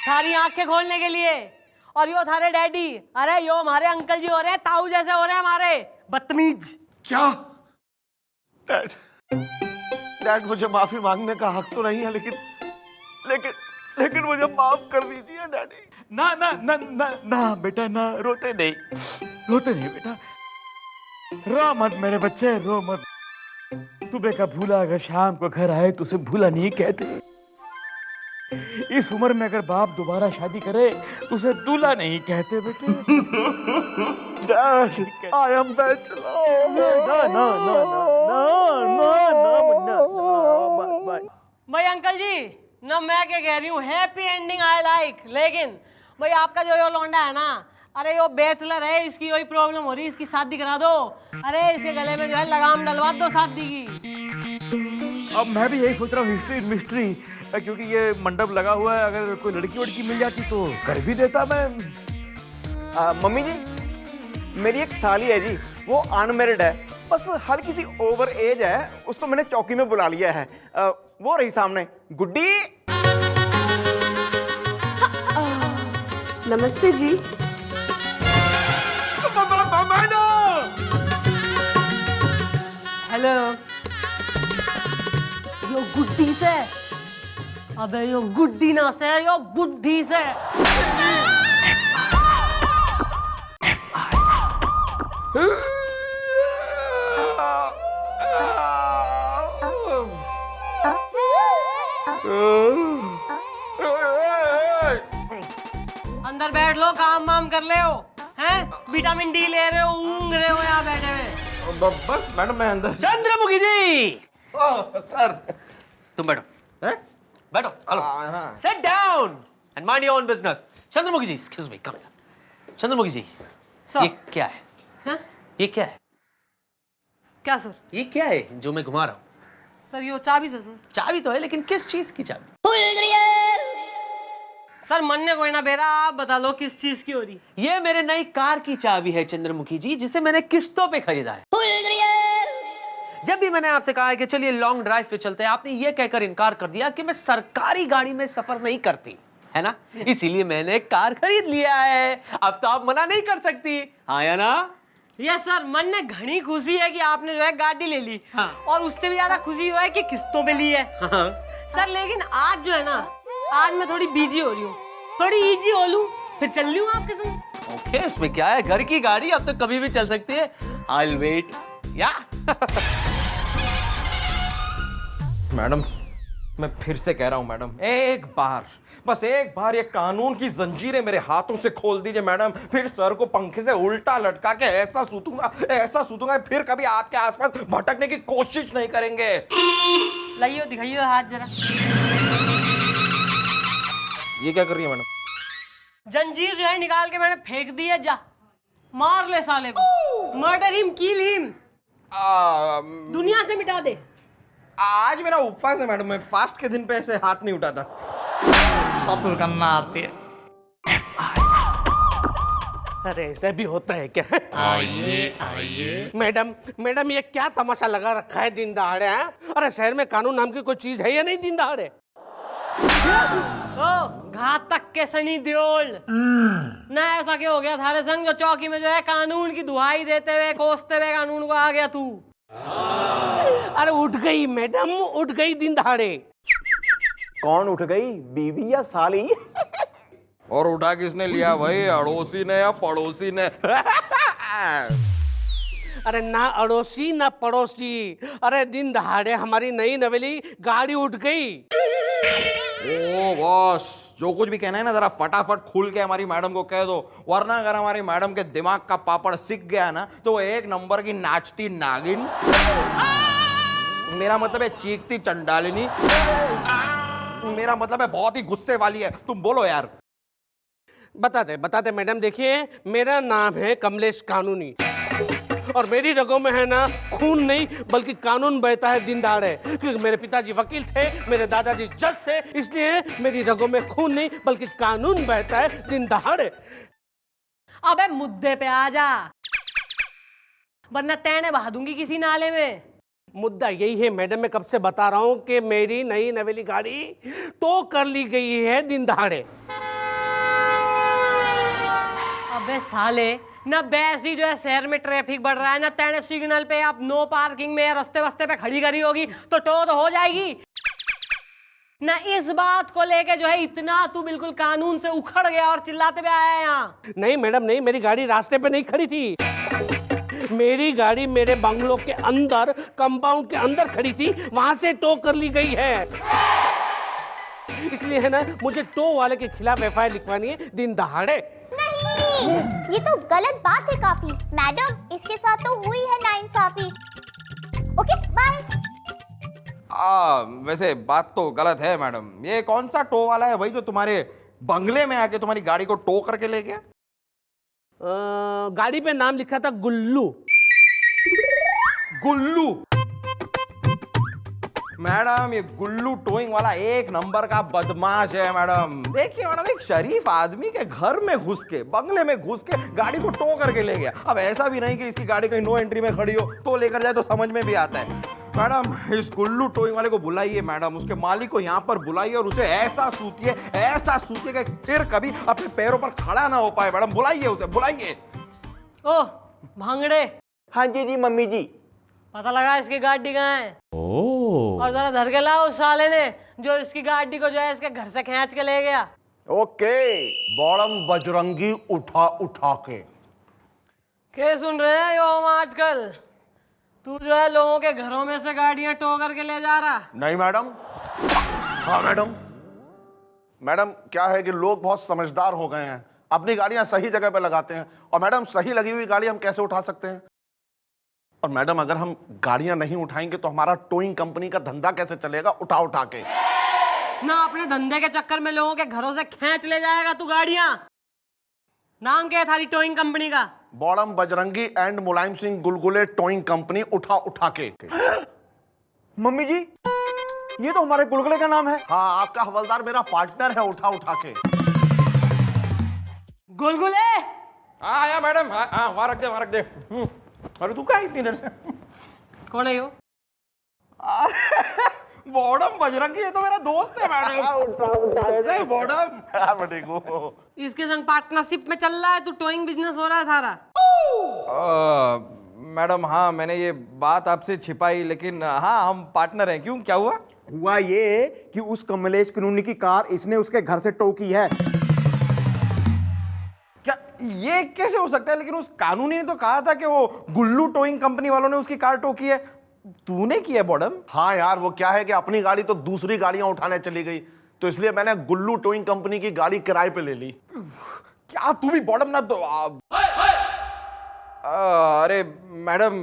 थारी आंखें खोलने के लिए, और यो थारे डैडी, अरे यो हमारे अंकल जी हो रहे हैं, ताऊ जैसे हो रहे हैं हमारे, बदतमीज। क्या? डैड मुझे माफी मांगने का हक तो नहीं है, लेकिन मुझे माफ कर दीजिए डैडी। ना ना ना ना ना बेटा ना, रोते नहीं बेटा, रो मत मेरे बच्चे, रो मत। सुबह का भूला अगर शाम को घर आए तो उसे भूला नहीं कहते। इस उम्र में अगर बाप दोबारा शादी करे तो उसे दूल्हा नहीं कहते बेटे। आई एम भाई अंकल जी ना, मैं क्या कह रही हूँ, हैप्पी एंडिंग आई लाइक, लेकिन भाई आपका जो यो लौंडा है ना, अरे यो बैचलर है, इसकी वही प्रॉब्लम हो रही है, इसकी शादी करा दो। अरे इसके गले में जो है लगाम डलवा दो शादी की। अब मैं भी यही सोच रहा हूँ, हिस्ट्री मिस्ट्री, क्योंकि ये मंडप लगा हुआ है, अगर कोई लड़की वड़की मिल जाती तो कर भी देता मैं। मम्मी जी, मेरी एक साली है जी, वो अनमेरिड है, बस हल्की सी ओवर एज है, उसको मैंने चौकी में बुला लिया है। वो रही सामने, गुड्डी। नमस्ते जी। हेलो, यो गुड्डी से, अबे यो गुड्डी ना से, यो बुड्ढी से। अंदर बैठ लो, काम वाम कर ले हो, हैं? विटामिन डी ले रहे हो, ऊँग रहे हो यहाँ बैठे हुए। बस मैडम मैं अंदर। चंद्रमुखी जी, सर तुम बैठो, हैं? बैठो, hello, sit down and mind your own business. Chandramukhi ji, excuse me, come here. Chandramukhi ji, ये क्या है? हाँ? ये क्या है? क्या सर? ये क्या है जो मैं घुमा रहा हूँ? सर यो चाबी से सर। चाबी तो है, लेकिन किस चीज की चाबी? सर मन ने कोई ना बेरा, आप बता लो किस चीज की हो रही। ये मेरे नई कार की चाबी है चंद्रमुखी जी, जिसे मैंने किस्तों पे खरीदा है। जब भी मैंने आपसे कहा है कि चलिए लॉन्ग ड्राइव पे चलते हैं, आपने ये कहकर इनकार कर दिया कि मैं सरकारी गाड़ी में सफर नहीं करती, है ना? इसीलिए मैंने कार खरीद लिया है। अब तो आप मना नहीं कर सकती, हाँ या ना? यस सर, मन में घनी खुशी है कि आपने जो है गाड़ी ले ली। हाँ। और उससे भी ज्यादा खुशी हुआ है कि किस्तों पे ली है। हाँ। सर लेकिन आज जो है ना, आज मैं थोड़ी बिजी हो रही हूँ, थोड़ी इजी हो लूं, फिर चल लूं आपके संग। ओके, उसमें क्या है, घर की गाड़ी अब तो कभी भी चल सकती है। I will wait. या मैडम, मैं फिर से कह रहा हूं मैडम, एक बार, बस एक बार ये कानून की जंजीरें मेरे हाथों से खोल दीजिए मैडम। फिर सर को पंखे से उल्टा लटका के ऐसा सूतूंगा, फिर कभी आपके आसपास भटकने की कोशिश नहीं करेंगे। लाइयो, दिखाइयो हाथ जरा। ये क्या कर रही है मैडम? जंजीर जो है निकाल के मैंने फेंक दी है, जा मार ले साले को, मर्डर हिम, किल हिम, दुनिया से मिटा दे। आज मेरा उपवास है मैडम, मैं फास्ट के दिन पे ऐसे हाथ नहीं उठाता। सतुर करना आती है। अरे ऐसे भी होता है क्या? आइए मैडम ये क्या तमाशा लगा रखा है दिन दहाड़े? अरे शहर में कानून नाम की कोई चीज है या नहीं दिन दहाड़े? ओ घातक के सनी देओल, ना ऐसा क्या हो गया थारे संग जो चौकी में जो है कानून की दुहाई देते हुए, कोसते हुए कानून को आ गया तू? अरे उठ गई मैडम, उठ गई दिन दहाड़े। कौन उठ गई, बीवी या साली? और उठा किसने लिया भाई, अड़ोसी ने या पड़ोसी ने? अरे ना अड़ोसी ना पड़ोसी, अरे दिन दहाड़े हमारी नई नवेली गाड़ी उठ गई। ओ बॉस, जो कुछ भी कहना है ना जरा फटाफट खुल के हमारी मैडम को कह दो, वरना अगर हमारी मैडम के दिमाग का पापड़ सिक गया ना तो वो एक नंबर की नाचती नागिन, मेरा मतलब है चीखती चंडालिनी, मेरा मतलब है बहुत ही गुस्से वाली है। तुम बोलो यार। बताते मैडम, देखिए मेरा नाम है कमलेश कानूनी, और मेरी रगों में है ना खून नहीं बल्कि कानून बहता है दिन दहाड़े, क्योंकि मेरे पिताजी वकील थे, मेरे दादाजी जज थे, इसलिए मेरी रगों में खून नहीं बल्कि कानून बहता है दिन दहाड़े। अबे मुद्दे पे आ जा, वरना तैने बहा दूंगी किसी नाले में। मुद्दा यही है मैडम, मैं कब से बता रहा हूं कि मेरी नई नवेली गाड़ी टो कर ली गई है दिन दहाड़े। अबे साले, ना वैसी जो है शहर में ट्रैफिक बढ़ रहा है, ना तेने सिग्नल पे आप नो पार्किंग में या रस्ते वस्ते पे खड़ी करी होगी तो टो तो हो जाएगी ना। इस बात को लेके जो है इतना तू बिल्कुल कानून से उखड़ गया और चिल्लाते भी आया है यहाँ। नहीं मैडम नहीं, मेरी गाड़ी रास्ते पे नहीं खड़ी थी, मेरी गाड़ी मेरे बंगलो के अंदर, कंपाउंड के अंदर खड़ी थी, वहां से टो कर ली गई है। इसलिए है ना मुझे टो वाले के खिलाफ एफआईआर लिखवानी है दिन दहाड़े। नहीं, ये तो गलत बात है काफी। मैडम, इसके साथ तो हुई है नाइंसाफी। Okay, bye. वैसे बात तो गलत है मैडम। ये कौन सा टो वाला है भाई जो तुम्हारे बंगले में आके तुम्हारी गाड़ी को टो करके ले गया? गाड़ी पे नाम लिखा था गुल्लू। गुल्लू? मैडम ये गुल्लू टोइंग वाला एक नंबर का बदमाश है मैडम। देखिए मैडम, एक शरीफ आदमी के घर में घुस के, बंगले में घुस के गाड़ी को टो करके ले गया। अब ऐसा भी नहीं कि इसकी गाड़ी कहीं नो एंट्री में खड़ी हो तो लेकर जाए, तो समझ में भी आता है। मैडम इस गुल्लू टोइंग वाले को बुलाइए मैडम, उसके मालिक को यहाँ पर बुलाइए और उसे ऐसा सूतिए कि फिर कभी अपने पैरों पर खड़ा ना हो पाए। मैडम बुलाइए उसे, बुलाइए। ओ भांगड़े। हाँ जी मम्मी जी। पता लगा इसकी गाड़ी कहाँ है? और जरा धर के लाओ उस साले ने जो इसकी गाड़ी को जो है इसके घर से खींच के ले गया। ओके, बॉडम बजरंगी उठा के। क्या सुन रहे हैं यो हम आजकल? तू जो है लोगों के घरों में से गाड़ियां टो करके ले जा रहा? नहीं मैडम। हाँ मैडम क्या है कि लोग बहुत समझदार हो गए हैं, अपनी गाड़ियां सही जगह पे लगाते हैं। और मैडम सही लगी हुई गाड़ी हम कैसे उठा सकते हैं? और मैडम अगर हम गाड़ियां नहीं उठाएंगे तो हमारा टोइंग कंपनी का धंधा कैसे चलेगा उठा के? ना अपने धंधे के चक्कर में लोगों के घरों से खींच ले जाएगा तू गाड़ियां। नाम क्या है थारी टोइंग कंपनी का? Bodam Bajrangi and Mulayam Singh Gulgule towing company उठा के। मम्मी जी, ये तो हमारे गुलगुले का नाम है। हाँ, आपका हवलदार मेरा पार्टनर है उठा के। गुलगुले। हाँ आया मैडम, हाँ वहाँ रख दे, वहाँ रख दे। अरे तू कहाँ इतनी देर से? कौन है यो? बॉडम बजरंगी, ये तो मेरा दोस्त है मैडम। कैसे है बॉडम? मैं ठीक हूँ। इसके संग पार्टनरशिप में चल रहा है, तू टोइंग बिजनेस हो रहा है सारा। मैडम हाँ, मैंने ये बात आपसे छिपाई, लेकिन हाँ हम पार्टनर हैं। क्यों, क्या हुआ? हुआ ये कि उस कमलेश कानूनी की कार इसने उसके घर से टो की है। क्या ये कैसे हो सकता है? लेकिन उस कानूनी ने तो कहा था कि वो गुल्लू टोइंग कंपनी वालों ने उसकी कार टो की है। तूने की है बॉडम? हाँ यार, वो क्या है कि अपनी गाड़ी तो दूसरी गाड़ियां उठाने चली गई, तो इसलिए मैंने गुल्लू टोइंग कंपनी की गाड़ी किराए पे ले ली। क्या तू भी बॉडम ना तो अरे मैडम,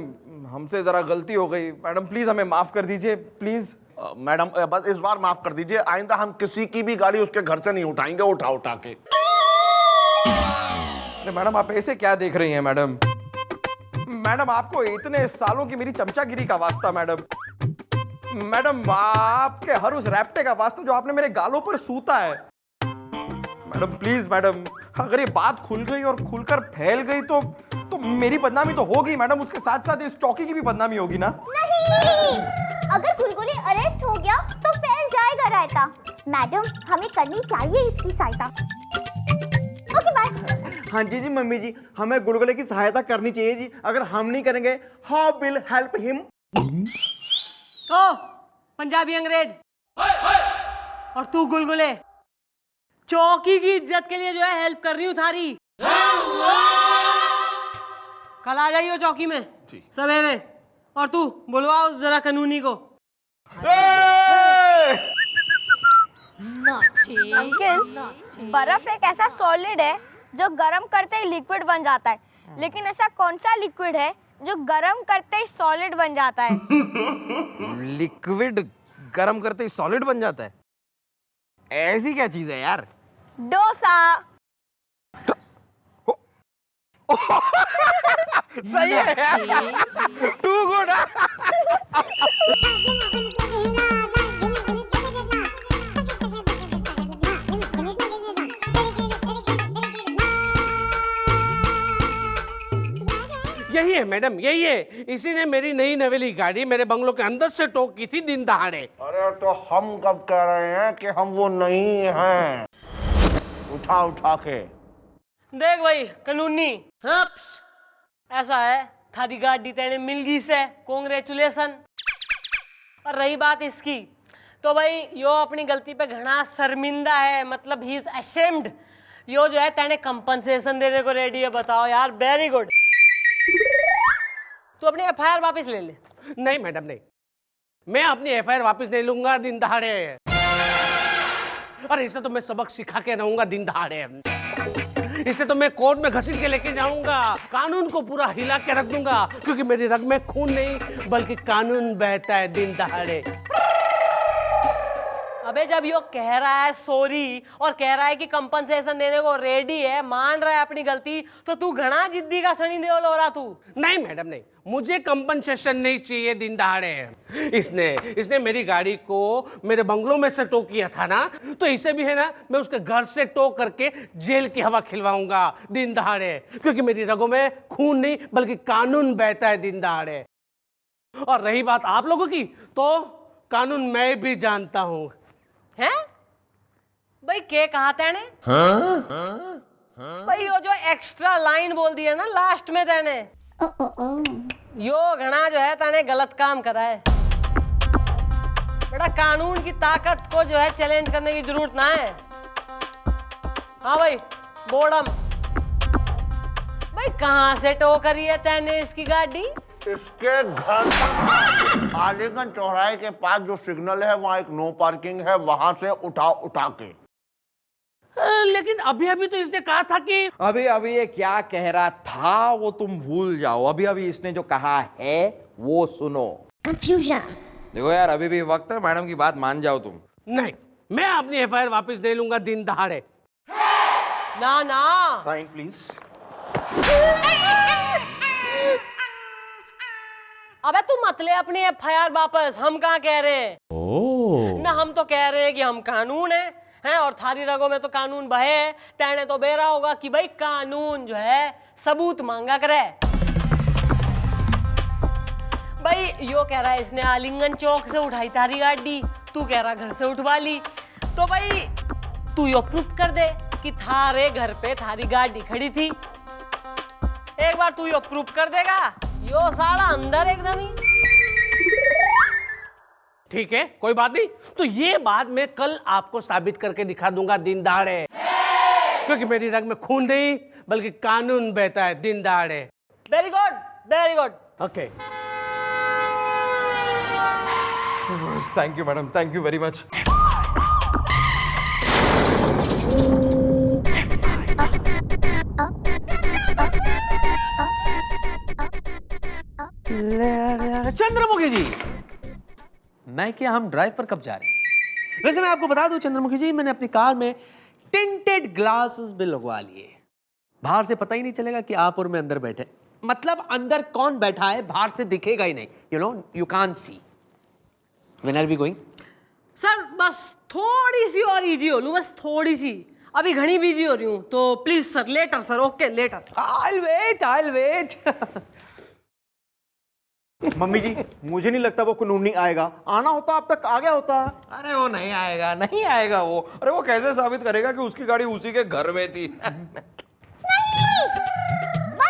हमसे जरा गलती हो गई मैडम, प्लीज हमें माफ कर दीजिए प्लीज। मैडम बस इस बार माफ कर दीजिए, आइंदा हम किसी की भी गाड़ी उसके घर से नहीं उठाएंगे उठा उठा के। अरे मैडम आप ऐसे क्या देख रही हैं मैडम? मैडम आपको इतने सालों की मेरी चमचागिरी का वास्ता मैडम। मैडम आपके हर उस रैप्टे का वास्ता जो आपने मेरे गालों पर सूता है। मैडम प्लीज मैडम, अगर ये बात खुल गई और खुलकर फैल गई तो मेरी बदनामी तो होगी मैडम, उसके साथ साथ इस चौकी की भी बदनामी होगी ना? नहीं, अगर गुलगुली अरेस्ट हो गया तो फैल जाएगा रायता। मैडम हमें करनी चाहिए इसकी सहायता। Okay bye. हाँ जी मम्मी जी, हमें गुलगुले की सहायता करनी चाहिए जी। अगर हम नहीं करेंगे, हाउ विल हेल्प हिम? ओ पंजाबी अंग्रेज, और तू गुलगुले, चौकी की इज्जत के लिए जो है हेल्प कर रही हूँ थारी। कल आ जाइयो चौकी में सवेरे, और तू बुलवाओ जरा कानूनी को। अंकल, बर्फ एक ऐसा सॉलिड है जो गर्म करते ही लिक्विड बन जाता है, लेकिन ऐसा कौन सा लिक्विड है जो गर्म करते ही सॉलिड बन जाता है? लिक्विड गर्म करते ही सॉलिड बन जाता है? ऐसी क्या चीज है यार? डोसा। सही है यार, टू गुड। यही है मैडम, यही है। इसी ने मेरी नई नवेली गाड़ी मेरे बंगलों के अंदर से टो की थी दिन दहाड़े। अरे तो हम कब कह रहे हैं कि हम वो नहीं हैं? उठा उठा के देख भाई कानूनी, ऐसा है थारी गाड़ी तेने मिल गई से, कांग्रेचुलेशन। और रही बात इसकी, तो भाई यो अपनी गलती पे घना शर्मिंदा है, मतलब ही इज अशेम्ड। यो जो है तेने कंपनसेशन देने को रेडी है। बताओ यार, वेरी गुड। तू अपनी एफआईआर वापस ले ले। नहीं मैडम नहीं, मैं अपनी एफआईआर वापस नहीं लूंगा दिन दहाड़े। अरे इसे तो मैं सबक सिखा के रहूंगा दिन दहाड़े। इसे तो मैं कोर्ट में घसीट के लेके जाऊंगा, कानून को पूरा हिला के रख दूंगा, क्योंकि मेरी रग में खून नहीं बल्कि कानून बहता है दिन दहाड़े। अबे जब यो कह रहा है सॉरी और कह रहा है कि कंपनसेशन देने को रेडी है, मान रहा है अपनी गलती, तो तू घना जिद्दी का सनी देओल हो रहा तू। नहीं मैडम नहीं, मुझे कंपनसेशन नहीं चाहिए दिन दहाड़े। इसने मेरी गाड़ी को मेरे बंगलों में से टो किया था ना, तो इसे भी है ना, मैं उसके घर से टो करके जेल की हवा खिलवाऊंगा दिन दहाड़े, क्योंकि मेरी रगों में खून नहीं बल्कि कानून बहता है दिन दहाड़े। और रही बात आप लोगों की, तो कानून मैं भी जानता हूं। हैं? भाई के कहा तेने? भाई यो जो एक्स्ट्रा लाइन बोल दी है ना लास्ट में तेने, यो घना जो है तेने गलत काम करा है। बेटा कानून की ताकत को जो है चैलेंज करने की जरूरत ना है। हाँ भाई बोर्डम, भाई कहाँ से टो करी है तेने इसकी गाड़ी? इसके घर अलीगंज चौराहे के पास जो सिग्नल है वहाँ एक नो पार्किंग है, वहां से उठा उठा के। लेकिन अभी अभी तो इसने कहा था कि अभी ये क्या कह रहा था वो तुम भूल जाओ, अभी इसने जो कहा है वो सुनो। कंफ्यूजन। देखो यार, अभी भी वक्त है, मैडम की बात मान जाओ तुम। नहीं, मैं अपनी एफआईआर वापस नहीं लूंगा दिन दहाड़े। ना ना, साइन प्लीज। अबे तू मत ले अपनी एफआईआर वापस, हम कहाँ कह रहे हैं। ना हम तो कह रहे हैं कि हम कानून है, हैं, और थारी रगों में तो कानून बहे है। तेने तो बेरा होगा कि भाई कानून जो है सबूत मांगा करे। भाई यो कह रहा है इसने आलिंगन चौक से उठाई तारी गाड़ी, तू कह रहा घर से उठवा ली, तो भाई तू यो प्रूफ कर दे कि थारे घर पे थारी गाड़ी खड़ी थी। एक बार तू यो प्रूफ कर देगा, यो साला अंदर एकदम ही। ठीक है, कोई बात नहीं। तो ये बात मैं कल आपको साबित करके दिखा दूंगा दिन दहाड़े, क्योंकि मेरी रग में खून नहीं बल्कि कानून बहता है दिन दहाड़े। Very good, very good. Okay, thank you madam, thank you very much. Chandramukhi ji, मैं क्या, हम ड्राइव पर कब जा रहे हैं? वैसे मैं आपको बता दूं चंद्रमुखी जी, मैंने अपनी कार में टिंटेड ग्लासेस भी लगवा लिए। बाहर से पता ही नहीं चलेगा कि आप और मैं अंदर बैठे, मतलब अंदर कौन बैठा है बाहर से दिखेगा ही नहीं। You know, you can't see. When are we going? Sir बस थोड़ी सी और इजी हो लूं, बस थोड़ी सी। अभी घनी बिजी हो रही हूँ, तो please sir later sir. Okay later. I'll wait, I'll wait। Mummy ji, मुझे नहीं लगता वो कानूनी आएगा। आना होता अब तक आ गया होता। अरे वो नहीं आएगा, नहीं आएगा वो। अरे वो कैसे साबित करेगा कि उसकी गाड़ी उसी के घर में थी? बात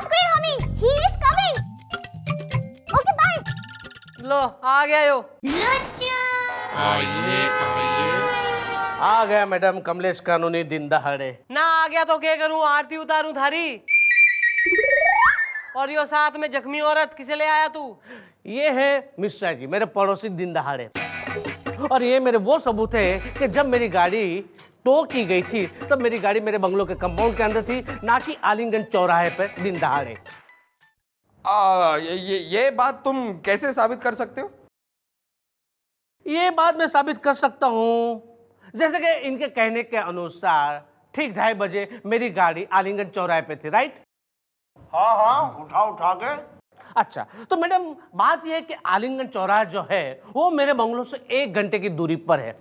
करें हमी, he is coming। Okay, bye। लो आ गया यो। आइए आइए। आ गया मैडम कमलेश कानूनी दिन दहाड़े। ना आ गया तो क्या करूं, आरती उतारूं थारी? और यो साथ में जख्मी औरत किसे ले आया तू? ये है मिश्रा जी, मेरे पड़ोसी दिन दहाड़े। और ये मेरे वो सबूत है कि जब मेरी गाड़ी टो की गई थी तब मेरी गाड़ी मेरे बंगलों के कंपाउंड के अंदर थी, ना कि आलिंगन चौराहे पे दिन दहाड़े। ये बात तुम कैसे साबित कर सकते हो? ये बात मैं साबित कर सकता हूँ, जैसे कि इनके कहने के अनुसार ठीक 2:30 बजे मेरी गाड़ी आलिंगन चौराहे पे थी, राइट? हाँ हाँ, उठा उठा के। अच्छा, तो मैडम बात यह है कि आलिंगन चौराहा जो है वो मेरे बंगलों से 1 घंटे की दूरी पर है।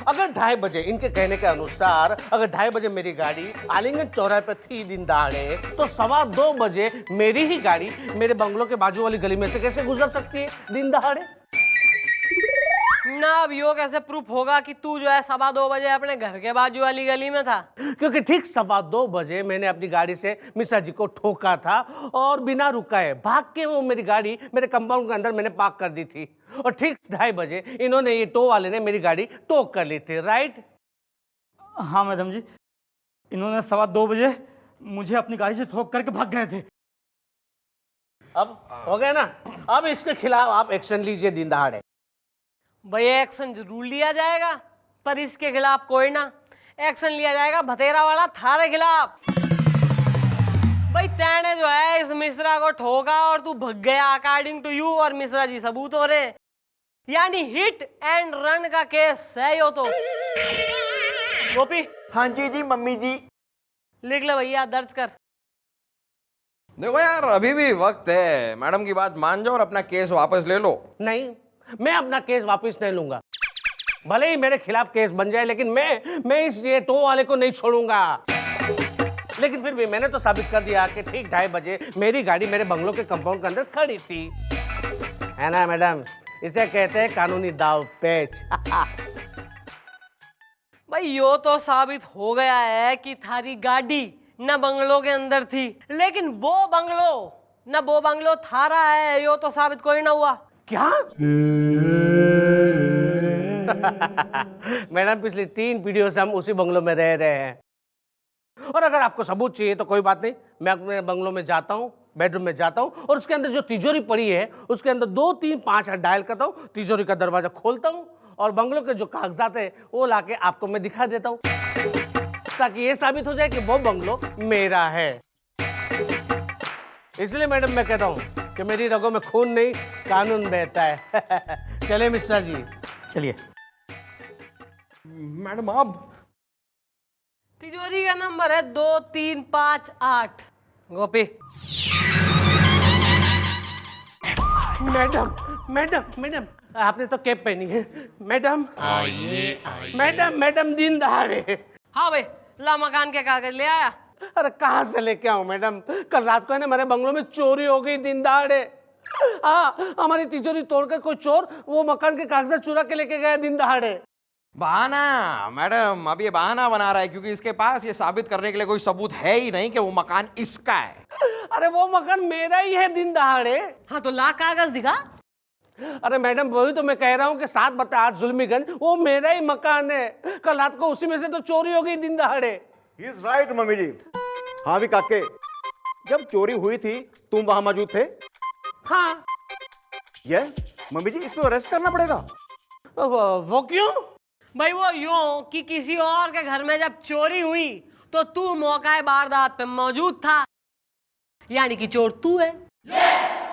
अगर 2:30 बजे, इनके कहने के अनुसार अगर 2:30 बजे मेरी गाड़ी आलिंगन चौराहे पर थी दिन दहाड़े, तो 2:15 बजे मेरी ही गाड़ी मेरे बंगलों के बाजू वाली गली में से कैसे गुजर सकती है दिन दहाड़े? ना अब यो कैसे प्रूफ होगा कि तू जो है 2:15 बजे अपने घर के बाजू वाली गली में था? क्योंकि ठीक 2:15 बजे मैंने अपनी गाड़ी से मिश्रा जी को ठोका था और बिना रुकाए भाग के वो मेरी गाड़ी मेरे कंपाउंड के अंदर मैंने पार्क कर दी थी। और ठीक 2:30 बजे इन्होंने, ये टो वाले ने मेरी गाड़ी टो कर ली थी, राइट? हाँ मैडम जी, इन्होंने 2:15 बजे मुझे अपनी गाड़ी से ठोक करके भाग गए थे। अब हो गया ना? अब इसके खिलाफ आप एक्शन लीजिए दिन दहाड़े। भाई एक्शन जरूर लिया जाएगा, पर इसके खिलाफ कोई ना, एक्शन लिया जाएगा भतेरा वाला थारे खिलाफ। भाई तैने जो है इस मिश्रा को ठोका और तू भग गया अकॉर्डिंग टू यू, और मिश्रा जी सबूत हो रहे, यानी हिट एंड रन का केस है यो तो। गोपी। हाँ जी जी मम्मी जी। लिख ले भैया, दर्ज कर। देखो यार, अभी भी वक्त है। मैडम की बात मान जाओ और अपना केस वापस ले लो। नहीं, मैं अपना केस वापस नहीं लूंगा। भले ही मेरे खिलाफ केस बन जाए, लेकिन मैं इस ये टो वाले को नहीं छोड़ूंगा। लेकिन फिर भी मैंने तो साबित कर दिया कि ठीक 2:30 बजे मेरी गाड़ी मेरे बंगलों के कंपाउंड के अंदर खड़ी थी, है ना मैडम? इसे कहते हैं कानूनी दाव पेच। भाई यो तो साबित हो गया है कि थारी गाड़ी न बंगलों के अंदर थी, लेकिन वो बंगलो थारा है, यो तो साबित कोई ना हुआ। क्या? मैडम पिछली 3 पीढ़ियों से हम उसी बंगलों में रह रहे हैं। और अगर आपको सबूत चाहिए तो कोई बात नहीं, मैं अपने बंगलों में जाता हूँ, बेडरूम में जाता हूँ और उसके अंदर जो तिजोरी पड़ी है उसके अंदर 2 3 5 डायल करता हूँ, तिजोरी का दरवाजा खोलता हूँ और बंगलों के जो कागजात है वो लाके आपको मैं दिखा देता हूँ, ताकि ये साबित हो जाए कि वो बंगलो मेरा है। इसलिए मैडम मैं कहता हूँ कि मेरी रगों में खून नहीं, कानून बहता है। चलिए मिश्रा जी, चलिए। मैडम आप? तिजोरी का नंबर है 2358। गोपी। मैडम मैडम मैडम आपने तो कैप पहनी है मैडम। आइए मैडम दिन दहाड़े। हाँ भाई, ला मकान के कागज ले आया। अरे कहाँ से लेके आऊं मैडम, कल रात को है ना मेरे बंगलों में चोरी हो गई दिन दहाड़े। हाँ, हमारी तिजोरी तोड़कर कोई चोर वो मकान के कागजात चुरा के लेके गया दिन दहाड़े। बहाना मैडम, अब ये बहाना बना रहा है क्योंकि इसके पास ये साबित करने के लिए कोई सबूत है ही नहीं कि वो मकान इसका है। अरे वो मकान मेरा ही है दिन दहाड़े। हाँ तो ला कागज दिखा। अरे मैडम वही तो मैं कह रहा हूँ कि 7 बटा 8 जुल्मीगंज वो मेरा ही मकान है। कल रात को उसी में से तो चोरी हो गई दिन दहाड़े। ही इज राइट मम्मी जी। हाँ भी काके, जब चोरी हुई थी तुम वहां मौजूद थे? हाँ। यस मम्मी जी, इसको अरेस्ट करना पड़ेगा। वो क्यों? भाई वो यूं कि किसी और के घर में जब चोरी हुई तो तू मौका वारदात पे मौजूद था, यानी कि चोर तू है।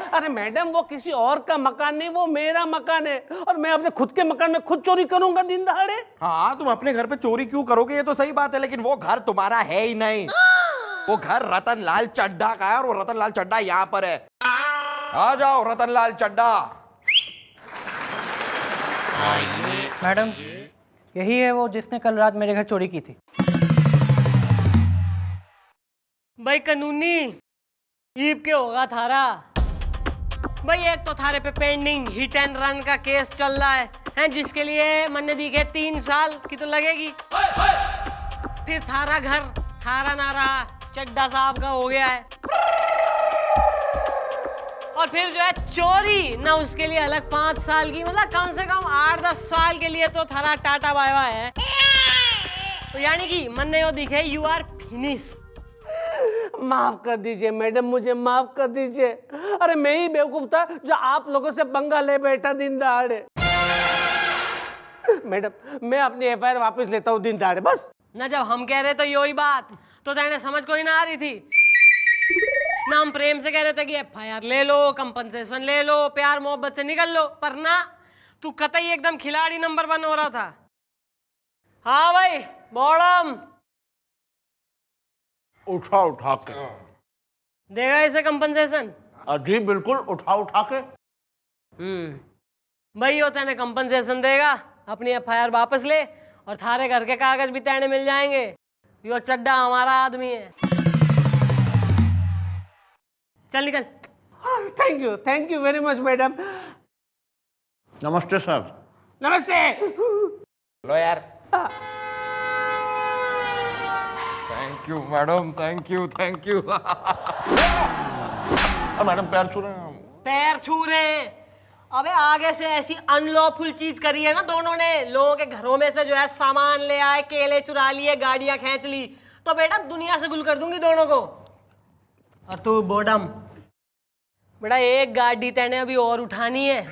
अरे मैडम वो किसी और का मकान नहीं, वो मेरा मकान है और मैं अपने खुद के मकान में खुद चोरी करूंगा दिन दहाड़े। हाँ, तुम अपने घर पे चोरी क्यों करोगे, ये तो सही बात है, लेकिन वो घर तुम्हारा है ही नहीं। वो घर रतन लाल चड्ढा का है और वो रतन लाल चड्ढा यहाँ पर है। आ जाओ रतन लाल चड्ढा। मैडम यही है वो जिसने कल रात मेरे घर चोरी की थी। भाई कानूनी ईब के होगा थारा। भाई एक तो थारे पे पेंडिंग हिट एंड रन का केस चल रहा है जिसके लिए मन्ने दिखे 3 साल की तो लगेगी। फिर थारा घर थारा ना रहा, चड्ढा साहब का हो गया है। और फिर जो है चोरी ना, उसके लिए अलग 5 साल की, मतलब कम से कम 8-10 साल के लिए तो थारा टाटा बाय बाय है। तो यानी कि मन्ने यो दिखे यू आर फिनिश। माफ कर दीजिए मैडम, मुझे माफ कर दीजिए। अरे मैं ही बेवकूफ था जो आप लोगों से पंगा ले बैठा दिन दहाड़े। मैडम मैं अपनी एफआईआर वापस लेता हूँ दिन दहाड़े बस। ना जब हम कह रहे तो यही बात तो तेने समझ कोई ना आ रही थी ना। हम प्रेम से कह रहे थे कि एफआईआर ले लो, कंपनसेशन ले लो, प्यार मोहब्बत से निकल लो, पर ना तू कतई एकदम खिलाड़ी नंबर 1 हो रहा था। हाँ भाई बॉडम उठा उठा के देगा इसे कंपनसेशन? जी बिल्कुल, उठा उठा के। भाई यो तेने कंपनसेशन देगा, अपनी एफआईआर वापस ले और थारे घर के कागज भी तेने मिल जाएंगे। यो चड्ढा हमारा आदमी है। चल निकल। Thank you very much madam. नमस्ते सर। नमस्ते। लो यार। Thank you madam, thank you. Madam पैर छू रहे हैं। पैर छू रहे हैं? अबे आगे से ऐसी अनलॉफुल चीज करी है ना दोनों ने, लोगों के घरों में से जो है सामान ले आए, केले चुरा लिए, गाड़ियां खींच ली, तो बेटा दुनिया से गुल कर दूंगी दोनों को। और तू बॉडम बेटा एक गाड़ी तेने अभी और उठानी है,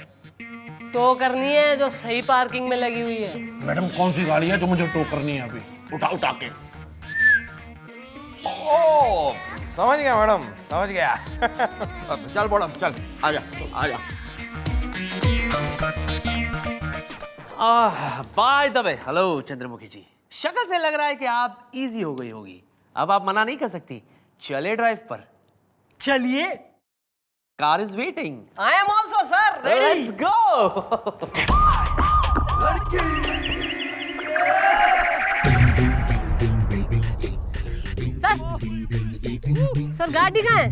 टो करनी है जो सही पार्किंग में लगी हुई है। मैडम कौन सी गाड़ी है जो मुझे टो करनी है अभी? उठा उठा के। ओ समझ गया मैडम, समझ गया। चल बॉडम चल, आजा आजा। By the way hello Chandramukhi ji, शक्ल से लग रहा है कि आप इजी हो गई होगी। अब आप मना नहीं कर सकती, चले ड्राइव पर। चलिए। Car is waiting. I am also sir ready. Let's go. Sir गाड़ी कहाँ है?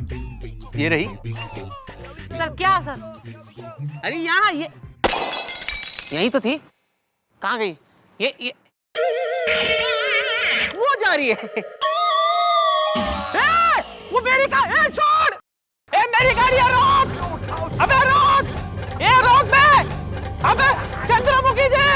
ये रही। सर क्या सर? अरे यहाँ ये यही तो थी, कहाँ गई? ये वो जा रही है। वो मेरी छोड़! मेरी गाड़ी है, रोक! अबे रोक! ये रोक बे! अबे चंद्रमुखी जी!